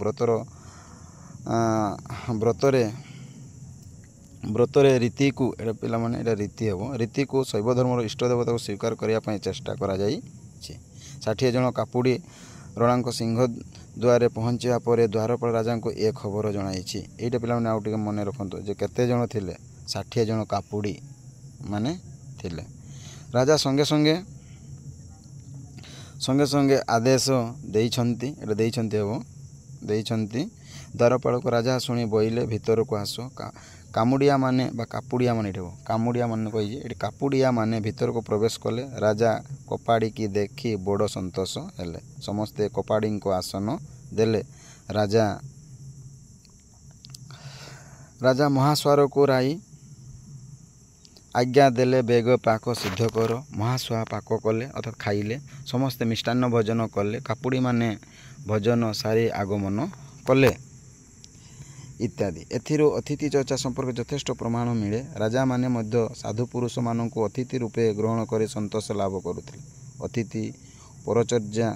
ବ୍ରତରେ ରୀତିକୁ ଏଇଟା ପିଲାମାନେ ଏଇଟା ରୀତି ହେବ, ରୀତିକୁ ଶୈବ ଧର୍ମର ଇଷ୍ଟ ଦେବତାକୁ ସ୍ୱୀକାର କରିବା ପାଇଁ ଚେଷ୍ଟା କରାଯାଇଛି। 60 ଜଣ କାପୁଡ଼ି ରଣାଙ୍କ ସିଂହ ଦ୍ୱାରରେ ପହଞ୍ଚିବା ପରେ ଦ୍ୱାରପାଳ ରାଜାଙ୍କୁ ଏ ଖବର ଜଣାଇଛି। ଏଇଟା ପିଲାମାନେ ଆଉ ଟିକେ ମନେ ରଖନ୍ତୁ ଯେ କେତେ ଜଣ ଥିଲେ, 60 ଜଣ କାପୁଡ଼ି ମାନେ ଥିଲେ। ରାଜା ସଙ୍ଗେ ସଙ୍ଗେ ଆଦେଶ ଦେଇଛନ୍ତି, ଏଇଟା ଦେଇଛନ୍ତି। ଦ୍ୱାରପାଳକୁ ରାଜା ଶୁଣି ବୋଇଲେ ଭିତରକୁ ଆସ। କାମୁଡ଼ିଆ ମାନେ ବା କାପୁଡ଼ିଆ ମାନେ ଏଠି କାମୁଡ଼ିଆ ମାନେ କହିଛି, ଏଠି କାପୁଡ଼ିଆ ମାନେ ଭିତରକୁ ପ୍ରବେଶ କଲେ। ରାଜା କପାଡ଼ିକି ଦେଖି ବଡ଼ ସନ୍ତୋଷ ହେଲେ। ସମସ୍ତେ କପାଡ଼ିଙ୍କ ଆସନ ଦେଲେ। ରାଜା ମହାସ୍ୱାରକୁ ରାଇ ଆଜ୍ଞା ଦେଲେ, ବେଗ ପାକ ସିଦ୍ଧ କର। ମହାସ୍ୱା ପାକ କଲେ ଅର୍ଥାତ୍ ଖାଇଲେ। ସମସ୍ତେ ମିଷ୍ଟାନ୍ନ ଭୋଜନ କଲେ। କାପୁଡ଼ିମାନେ ଭୋଜନ ସାରି ଆଗମନ କଲେ ଇତ୍ୟାଦି। ଏଥିରୁ ଅତିଥି ଚର୍ଚ୍ଚା ସମ୍ପର୍କରେ ଯଥେଷ୍ଟ ପ୍ରମାଣ ମିଳେ। ରାଜାମାନେ ମଧ୍ୟ ସାଧୁ ପୁରୁଷମାନଙ୍କୁ ଅତିଥି ରୂପେ ଗ୍ରହଣ କରି ସନ୍ତୋଷ ଲାଭ କରୁଥିଲେ। ଅତିଥି ପରଚର୍ୟା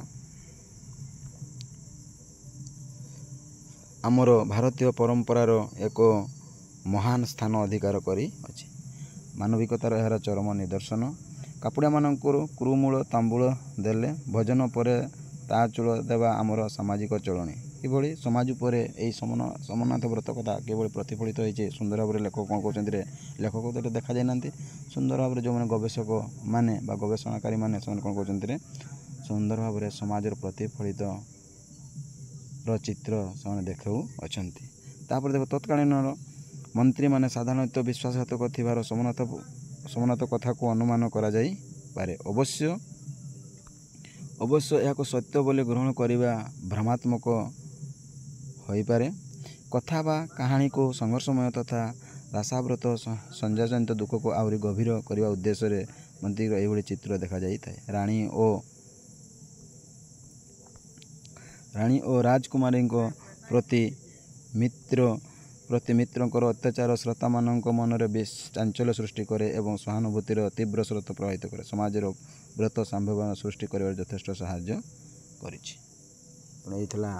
ଆମର ଭାରତୀୟ ପରମ୍ପରାର ଏକ ମହାନ ସ୍ଥାନ ଅଧିକାର କରିଅଛି। ମାନବିକତାର ଏହାର ଚରମ ନିଦର୍ଶନ। କାପୁଡ଼ିଆମାନଙ୍କୁ କୁରୁମୂଳ ତାମ୍ବୁଳ ଦେଲେ। ଭୋଜନ ପରେ ତା ଚୂଳ ଦେବା ଆମର ସାମାଜିକ ଚଳଣି। କିଭଳି ସମାଜ ଉପରେ ଏହି ସୋମନାଥ ବ୍ରତ କଥା କିଭଳି ପ୍ରତିଫଳିତ ହୋଇଛି ସୁନ୍ଦର ଭାବରେ ଲେଖକ କ'ଣ କହୁଛନ୍ତି, ଲେଖକ ତ ଏଠି ଦେଖାଯାଇନାହାନ୍ତି, ସୁନ୍ଦର ଭାବରେ ଯେଉଁମାନେ ଗବେଷକମାନେ ବା ଗବେଷଣାକାରୀମାନେ ସେମାନେ କ'ଣ କହୁଛନ୍ତି, ସୁନ୍ଦର ଭାବରେ ସମାଜର ପ୍ରତିଫଳିତ ଚିତ୍ର ସେମାନେ ଦେଖାଉଅଛନ୍ତି। ତାପରେ ଦେଖ ତତ୍କାଳୀନର ମନ୍ତ୍ରୀମାନେ ସାଧାରଣତଃ ବିଶ୍ୱାସଘାତକ ଥିବାର ସୋମନାଥ କଥାକୁ ଅନୁମାନ କରାଯାଇପାରେ। ଅବଶ୍ୟ ଏହାକୁ ସତ୍ୟ ବୋଲି ଗ୍ରହଣ କରିବା ଭ୍ରମାତ୍ମକ ହୋଇପାରେ। କଥା ବା କାହାଣୀକୁ ସଂଘର୍ଷମୟ ତଥା ରସାବୃତ ସଞ୍ଜୟଜନିତ ଦୁଃଖକୁ ଆହୁରି ଗଭୀର କରିବା ଉଦ୍ଦେଶ୍ୟରେ ମନ୍ତ୍ରୀର ଏହିଭଳି ଚିତ୍ର ଦେଖାଯାଇଥାଏ। ରାଣୀ ଓ ରାଜକୁମାରୀଙ୍କ ପ୍ରତି ମିତ୍ରଙ୍କର ଅତ୍ୟାଚାର ଶ୍ରୋତାମାନଙ୍କ ମନରେ ଚାଞ୍ଚଲ୍ୟ ସୃଷ୍ଟି କରେ ଏବଂ ସହାନୁଭୂତିର ତୀବ୍ର ସ୍ରୋତ ପ୍ରବାହିତ କରେ। ସମାଜର ବ୍ରତ ସମ୍ଭାବନା ସୃଷ୍ଟି କରିବାରେ ଯଥେଷ୍ଟ ସାହାଯ୍ୟ କରିଛି। ପୁଣି ଏଇ ଥିଲା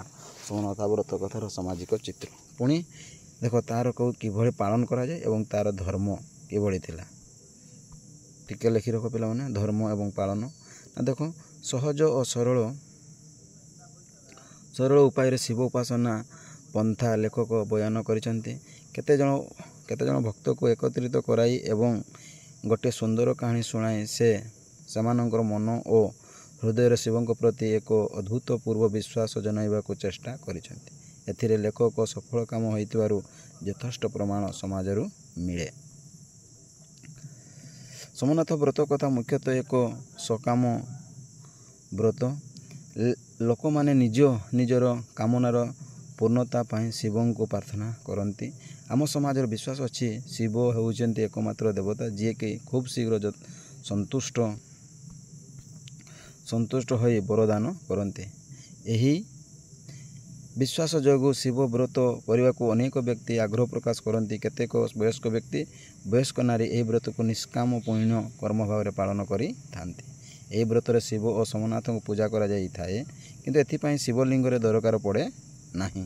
ସୋମନାଥ ବ୍ରତ କଥାର ସାମାଜିକ ଚିତ୍ର। ପୁଣି ଦେଖ ତାର କିଭଳି ପାଳନ କରାଯାଏ ଏବଂ ତାର ଧର୍ମ କିଭଳି ଥିଲା। ଟିକେ ଲେଖି ରଖ ପିଲାମାନେ, ଧର୍ମ ଏବଂ ପାଳନ। ଦେଖ ସହଜ ଓ ସରଳ ଉପାୟରେ ଶିବ ଉପାସନା ପନ୍ଥା ଲେଖକ ବୟାନ କରିଛନ୍ତି। କେତେଜଣ ଭକ୍ତକୁ ଏକତ୍ରିତ କରାଇ ଏବଂ ଗୋଟିଏ ସୁନ୍ଦର କାହାଣୀ ଶୁଣାଇ ସେମାନଙ୍କର ମନ ଓ ହୃଦୟରେ ଶିବଙ୍କ ପ୍ରତି ଏକ ଅଭୂତପୂର୍ବ ବିଶ୍ୱାସ ଜଣାଇବାକୁ ଚେଷ୍ଟା କରିଛନ୍ତି। ଏଥିରେ ଲେଖକ ସଫଳ କାମ ହୋଇଥିବାରୁ ଯଥେଷ୍ଟ ପ୍ରମାଣ ସମାଜରୁ ମିଳେ। ସୋମନାଥ ବ୍ରତ କଥା ମୁଖ୍ୟତଃ ଏକ ସକାମ ବ୍ରତ। ଲୋକମାନେ ନିଜର କାମନାର ପୂର୍ଣ୍ଣତା ପାଇଁ ଶିବଙ୍କୁ ପ୍ରାର୍ଥନା କରନ୍ତି। ଆମ ସମାଜର ବିଶ୍ୱାସ ଅଛି ଶିବ ହେଉଛନ୍ତି ଏକମାତ୍ର ଦେବତା ଯିଏକି ଖୁବ୍ ଶୀଘ୍ର ସନ୍ତୁଷ୍ଟ ହୋଇ ବରଦାନ କରନ୍ତି। ଏହି ବିଶ୍ୱାସ ଯୋଗୁଁ ଶିବ ବ୍ରତ କରିବାକୁ ଅନେକ ବ୍ୟକ୍ତି ଆଗ୍ରହ ପ୍ରକାଶ କରନ୍ତି। କେତେକ ବୟସ୍କ ନାରୀ ଏହି ବ୍ରତକୁ ନିଷ୍କାମ ପୁଣ୍ୟ କର୍ମ ଭାବରେ ପାଳନ କରିଥାନ୍ତି। ଏହି ବ୍ରତରେ ଶିବ ଓ ସୋମନାଥଙ୍କୁ ପୂଜା କରାଯାଇଥାଏ, କିନ୍ତୁ ଏଥିପାଇଁ ଶିବଲିଙ୍ଗର ଦରକାର ପଡ଼େ ନାହିଁ।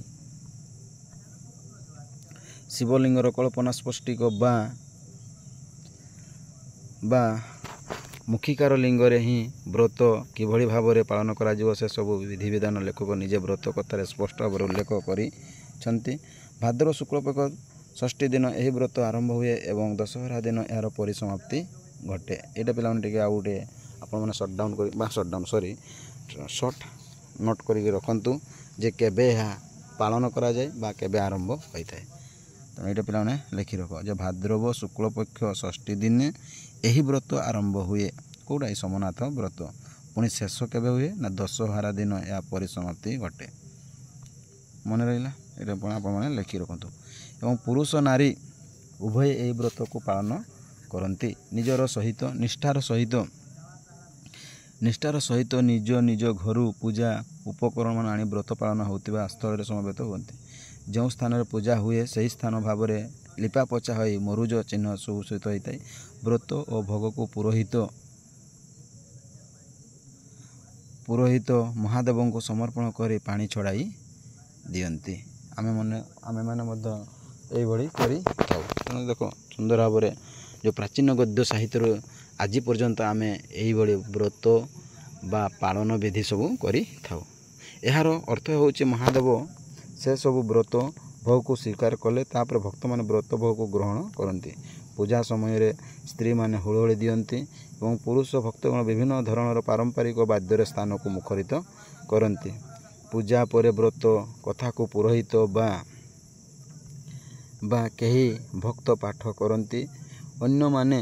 ଶିବଲିଙ୍ଗର କଳ୍ପନା ସ୍ପଷ୍ଟିକ ବା ମୁଖିକାର ଲିଙ୍ଗରେ ହିଁ ବ୍ରତ କିଭଳି ଭାବରେ ପାଳନ କରାଯିବ ସେସବୁ ବିଧିବିଧାନ ଲେଖକ ନିଜେ ବ୍ରତ କଥାରେ ସ୍ପଷ୍ଟ ଭାବରେ ଉଲ୍ଲେଖ କରିଛନ୍ତି। ଭାଦ୍ରବ ଶୁକ୍ଳପକ୍ଷ ଷଷ୍ଠୀ ଦିନ ଏହି ବ୍ରତ ଆରମ୍ଭ ହୁଏ ଏବଂ ଦଶହରା ଦିନ ଏହାର ପରିସମାପ୍ତି ଘଟେ। ଏଇଟା ପିଲାମାନେ ଟିକେ ଆଉ ଗୋଟେ ଆପଣମାନେ ସର୍ଟ ନୋଟ୍ କରିକି ରଖନ୍ତୁ ଯେ କେବେ ଏହା ପାଳନ କରାଯାଏ ବା କେବେ ଆରମ୍ଭ ହୋଇଥାଏ। ତେଣୁ ଏଇଟା ପିଲାମାନେ ଲେଖି ରଖ ଯେ ଭାଦ୍ରବ ଶୁକ୍ଳପକ୍ଷ ଷଷ୍ଠୀ ଦିନେ ଏହି ବ୍ରତ ଆରମ୍ଭ ହୁଏ। କେଉଁଟା ଏ ସୋମନାଥ ବ୍ରତ। ପୁଣି ଶେଷ କେବେ ହୁଏ ନା ଦଶହରା ଦିନ ଏହା ପରିସମାପ୍ତି ଘଟେ। ମନେ ରହିଲା, ଏଇଟା ଆପଣମାନେ ଲେଖି ରଖନ୍ତୁ। ଏବଂ ପୁରୁଷ ନାରୀ ଉଭୟ ଏହି ବ୍ରତକୁ ପାଳନ କରନ୍ତି। ନିଜର ସହିତ ନିଷ୍ଠାର ସହିତ ନିଜ ନିଜ ଘରୁ ପୂଜା ଉପକରଣ ଆଣି ବ୍ରତ ପାଳନ ହେଉଥିବା ସ୍ଥଳରେ ସମବେତ ହୁଅନ୍ତି। ଯେଉଁ ସ୍ଥାନରେ ପୂଜା ହୁଏ ସେହି ସ୍ଥାନ ଭାବରେ ଲିପାପୋଛା ହୋଇ ମରୁଜ ଚିହ୍ନ ସୁସଜ୍ଜିତ ହୋଇଥାଏ। ବ୍ରତ ଓ ଭୋଗକୁ ପୁରୋହିତ ମହାଦେବଙ୍କୁ ସମର୍ପଣ କରି ପାଣି ଛଡ଼ାଇ ଦିଅନ୍ତି। ଆମେମାନେ ମଧ୍ୟ ଏଇଭଳି କରିଥାଉ। ତେଣୁ ଦେଖ ସୁନ୍ଦର ଭାବରେ ଯେଉଁ ପ୍ରାଚୀନ ଗଦ୍ୟ ସାହିତ୍ୟରୁ ଆଜି ପର୍ଯ୍ୟନ୍ତ ଆମେ ଏଇଭଳି ବ୍ରତ ବା ପାଳନ ବିଧି ସବୁ କରିଥାଉ। ଏହାର ଅର୍ଥ ହେଉଛି ମହାଦେବ ସେସବୁ ବ୍ରତ ଭୋଗକୁ ସ୍ୱୀକାର କଲେ ତାପରେ ଭକ୍ତମାନେ ବ୍ରତ ଭୋଗକୁ ଗ୍ରହଣ କରନ୍ତି। ପୂଜା ସମୟରେ ସ୍ତ୍ରୀମାନେ ହୁଳହୁଳି ଦିଅନ୍ତି ଏବଂ ପୁରୁଷ ଭକ୍ତଗଣ ବିଭିନ୍ନ ଧରଣର ପାରମ୍ପରିକ ବାଦ୍ୟରେ ସ୍ଥାନକୁ ମୁଖରିତ କରନ୍ତି। ପୂଜା ପରେ ବ୍ରତ କଥାକୁ ପୁରୋହିତ ବା କେହି ଭକ୍ତ ପାଠ କରନ୍ତି। ଅନ୍ୟମାନେ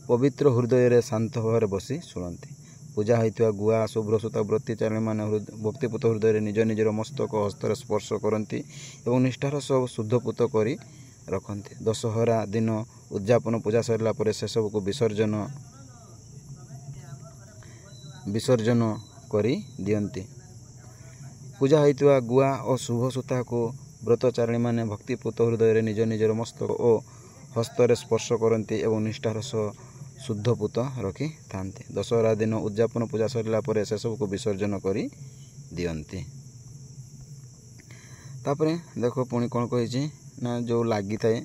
ପବିତ୍ର ହୃଦୟରେ ଶାନ୍ତ ଭାବରେ ବସି ଶୁଣନ୍ତି। ପୂଜା ହୋଇଥିବା ଗୁଆ ଶୁଭ୍ରସୂତା ବ୍ରତୀଚାରିଣୀମାନେ ଭକ୍ତିପୂତ ହୃଦୟରେ ନିଜ ନିଜର ମସ୍ତକ ହସ୍ତରେ ସ୍ପର୍ଶ କରନ୍ତି ଏବଂ ନିଷ୍ଠାର ସହ ଶୁଦ୍ଧପୂତ କରି ରଖନ୍ତି। ଦଶହରା ଦିନ ଉଦ୍ଯାପନ ପୂଜା ସରିଲା ପରେ ସେସବୁକୁ ବିସର୍ଜନ କରି ଦିଅନ୍ତି। ପୂଜା ହୋଇଥିବା ଗୁଆ ଓ ଶୁଭ ସୂତାକୁ ବ୍ରତଚାରିଣୀମାନେ ଭକ୍ତିପୂତ ହୃଦୟରେ ନିଜ ନିଜର ମସ୍ତକ ଓ ହସ୍ତରେ ସ୍ପର୍ଶ କରନ୍ତି ଏବଂ ନିଷ୍ଠାର ସହ ଶୁଦ୍ଧପୂତ ରଖିଥାନ୍ତି। ଦଶହରା ଦିନ ଉଦ୍ଯାପନ ପୂଜା ସରିଲା ପରେ ସେସବୁକୁ ବିସର୍ଜନ କରି ଦିଅନ୍ତି। ତାପରେ ଦେଖ ପୁଣି କ'ଣ କହିଛି ନା ଯେଉଁ ଲାଗିଥାଏ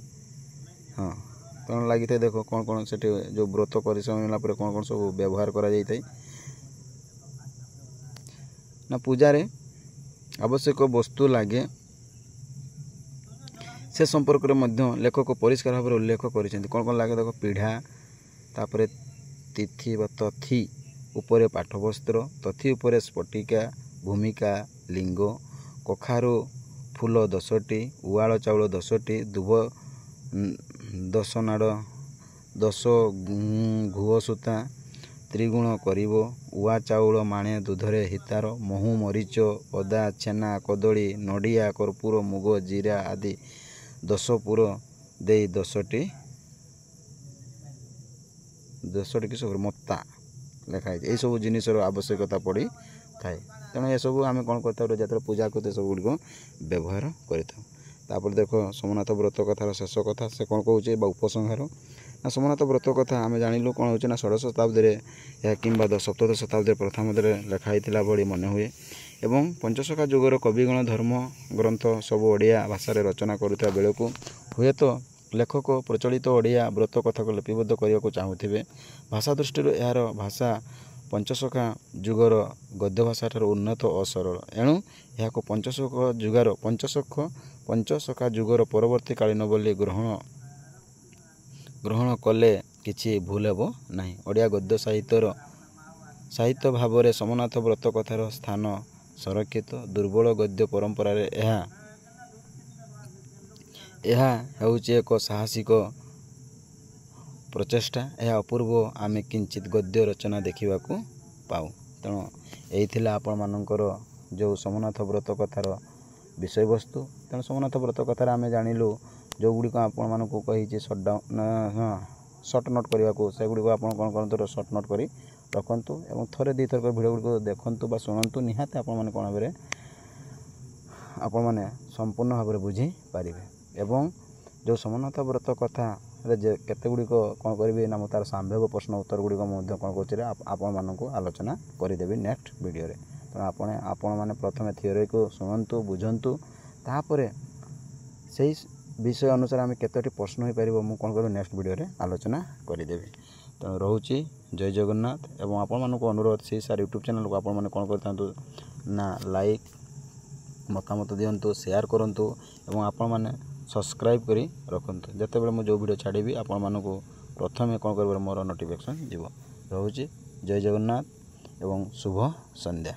କ'ଣ ଲାଗିଥାଏ ଦେଖ କ'ଣ ସେଠି ଯେଉଁ ବ୍ରତ କରିସାରିଲା ପରେ କ'ଣ ସବୁ ବ୍ୟବହାର କରାଯାଇଥାଏ ନା ପୂଜାରେ ଆବଶ୍ୟକ ବସ୍ତୁ ଲାଗେ ସେ ସମ୍ପର୍କରେ ମଧ୍ୟ ଲେଖକ ପରିଷ୍କାର ଭାବରେ ଉଲ୍ଲେଖ କରିଛନ୍ତି। କ'ଣ ଲାଗେ ଦେଖ ପିଢ଼ା, ତାପରେ ତିଥି ବା ତଥି ଉପରେ ପାଠବସ୍ତ୍ର, ତଥି ଉପରେ ସ୍ଫଟିକା, ଭୂମିକା, ଲିଙ୍ଗ, କଖାରୁ ଫୁଲ 10ଟି, ଉଆଳ ଚାଉଳ 10ଟି, ଦୁବ 10 ନାଡ଼, 10 ଘୁଅ ସୂତା, ତ୍ରିଗୁଣ କରିବ, ଉଆ ଚାଉଳ ମାଣେ ଦୁଧରେ ହିତାର, ମହୁ ମରିଚ ଅଦା ଛେନା କଦଳୀ ନଡ଼ିଆ କର୍ପୂର ମୁଗ ଜିରା ଆଦି 10 ପୁର ଦେଇ 10ଟି କିସ ମତା ଲେଖା ହେଇଛି। ଏହିସବୁ ଜିନିଷର ଆବଶ୍ୟକତା ପଡ଼ିଥାଏ। ତେଣୁ ଏସବୁ ଆମେ କ'ଣ କରିଥାଉ ଯେତେବେଳେ ପୂଜା କରିଥାଉ ସବୁଗୁଡ଼ିକ ବ୍ୟବହାର କରିଥାଉ। ତାପରେ ଦେଖ ସୋମନାଥ ବ୍ରତ କଥାର ଶେଷ କଥା ସେ କ'ଣ କହୁଛି ବା ଉପସଂହାର ନା ସୋମନାଥ ବ୍ରତ କଥା ଆମେ ଜାଣିଲୁ କ'ଣ ହେଉଛି ନା 16ଶ ଶତାବ୍ଦୀରେ ଏହା କିମ୍ବା 17ଶ ଶତାବ୍ଦୀର ପ୍ରଥମରେ ଲେଖା ହେଇଥିଲା ଭଳି ମନେ ହୁଏ ଏବଂ ପଞ୍ଚସଖା ଯୁଗର କବିଗଣ ଧର୍ମ ଗ୍ରନ୍ଥ ସବୁ ଓଡ଼ିଆ ଭାଷାରେ ରଚନା କରୁଥିବା ବେଳକୁ ହୁଏତ ଲେଖକ ପ୍ରଚଳିତ ଓଡ଼ିଆ ବ୍ରତ କଥାକୁ ଲିପିବଦ୍ଧ କରିବାକୁ ଚାହୁଁଥିବେ। ଭାଷା ଦୃଷ୍ଟିରୁ ଏହାର ଭାଷା ପଞ୍ଚସଖା ଯୁଗର ଗଦ୍ୟ ଭାଷା ଠାରୁ ଉନ୍ନତ ଓ ସରଳ। ଏଣୁ ଏହାକୁ ପଞ୍ଚସଖା ଯୁଗର ପରବର୍ତ୍ତୀ କାଳୀନ ବୋଲି ଗ୍ରହଣ କଲେ କିଛି ଭୁଲ ହେବ ନାହିଁ। ଓଡ଼ିଆ ଗଦ୍ୟ ସାହିତ୍ୟ ଭାବରେ ସୋମନାଥ ବ୍ରତ କଥାର ସ୍ଥାନ ସଂରକ୍ଷିତ। ଦୁର୍ବଳ ଗଦ୍ୟ ପରମ୍ପରାରେ ଏହା ହେଉଛି ଏକ ସାହସିକ ପ୍ରଚେଷ୍ଟା। ଏହା ଅପୂର୍ବ ଆମେ କିଞ୍ଚିତ୍ ଗଦ୍ୟ ରଚନା ଦେଖିବାକୁ ପାଉ। ତେଣୁ ଏହି ଥିଲା ଆପଣମାନଙ୍କର ଯେଉଁ ସୋମନାଥ ବ୍ରତ କଥାର ବିଷୟବସ୍ତୁ। ତେଣୁ ସୋମନାଥ ବ୍ରତ କଥାରେ ଆମେ ଜାଣିଲୁ ଯେଉଁଗୁଡ଼ିକ ଆପଣମାନଙ୍କୁ କହିଛି ସର୍ଟ ନୋଟ୍ କରିବାକୁ ସେଗୁଡ଼ିକ ଆପଣ କ'ଣ କରନ୍ତୁ ସର୍ଟ ନୋଟ୍ କରି ରଖନ୍ତୁ ଏବଂ ଥରେ ଦୁଇଥର କରି ଭିଡ଼ିଓ ଗୁଡ଼ିକୁ ଦେଖନ୍ତୁ ବା ଶୁଣନ୍ତୁ। ନିହାତି ଆପଣମାନେ ସମ୍ପୂର୍ଣ୍ଣ ଭାବରେ ବୁଝିପାରିବେ ଏବଂ ଯେଉଁ ସୋମନାଥ ବ୍ରତ କଥାରେ ଯେ କେତେଗୁଡ଼ିକ କ'ଣ କରିବେ ନା ମୁଁ ତା'ର ସମ୍ଭାବ୍ୟ ପ୍ରଶ୍ନ ଉତ୍ତର ଗୁଡ଼ିକ ମଧ୍ୟ କ'ଣ କରୁଛି ଆପଣମାନଙ୍କୁ ଆଲୋଚନା କରିଦେବି ନେକ୍ସଟ ଭିଡ଼ିଓରେ। ତେଣୁ ଆପଣମାନେ ପ୍ରଥମେ ଥିଓରିକୁ ଶୁଣନ୍ତୁ ବୁଝନ୍ତୁ ତାପରେ ସେଇ ବିଷୟ ଅନୁସାରେ ଆମେ କେତୋଟି ପ୍ରଶ୍ନ ହୋଇପାରିବ ମୁଁ କ'ଣ କରିବି ନେକ୍ସଟ ଭିଡ଼ିଓରେ ଆଲୋଚନା କରିଦେବି। ତେଣୁ ରହୁଛି ଜୟ ଜଗନ୍ନାଥ ଏବଂ ଆପଣମାନଙ୍କୁ ଅନୁରୋଧ ସେଇ ସାର୍ ୟୁଟ୍ୟୁବ୍ ଚ୍ୟାନେଲକୁ ଆପଣମାନେ କ'ଣ କରିଥାନ୍ତୁ ନା ଲାଇକ୍ ମତାମତ ଦିଅନ୍ତୁ ସେୟାର କରନ୍ତୁ ଏବଂ ଆପଣମାନେ ସବସ୍କ୍ରାଇବ୍ କରି ରଖନ୍ତୁ। ଯେତେବେଳେ ମୁଁ ଯେଉଁ ଭିଡ଼ିଓ ଛାଡ଼ିବି ଆପଣମାନଙ୍କୁ ପ୍ରଥମେ କ'ଣ କରିବ ମୋର ନୋଟିଫିକେସନ୍ ଯିବ। ରହୁଛି ଜୟ ଜଗନ୍ନାଥ ଏବଂ ଶୁଭ ସନ୍ଧ୍ୟା।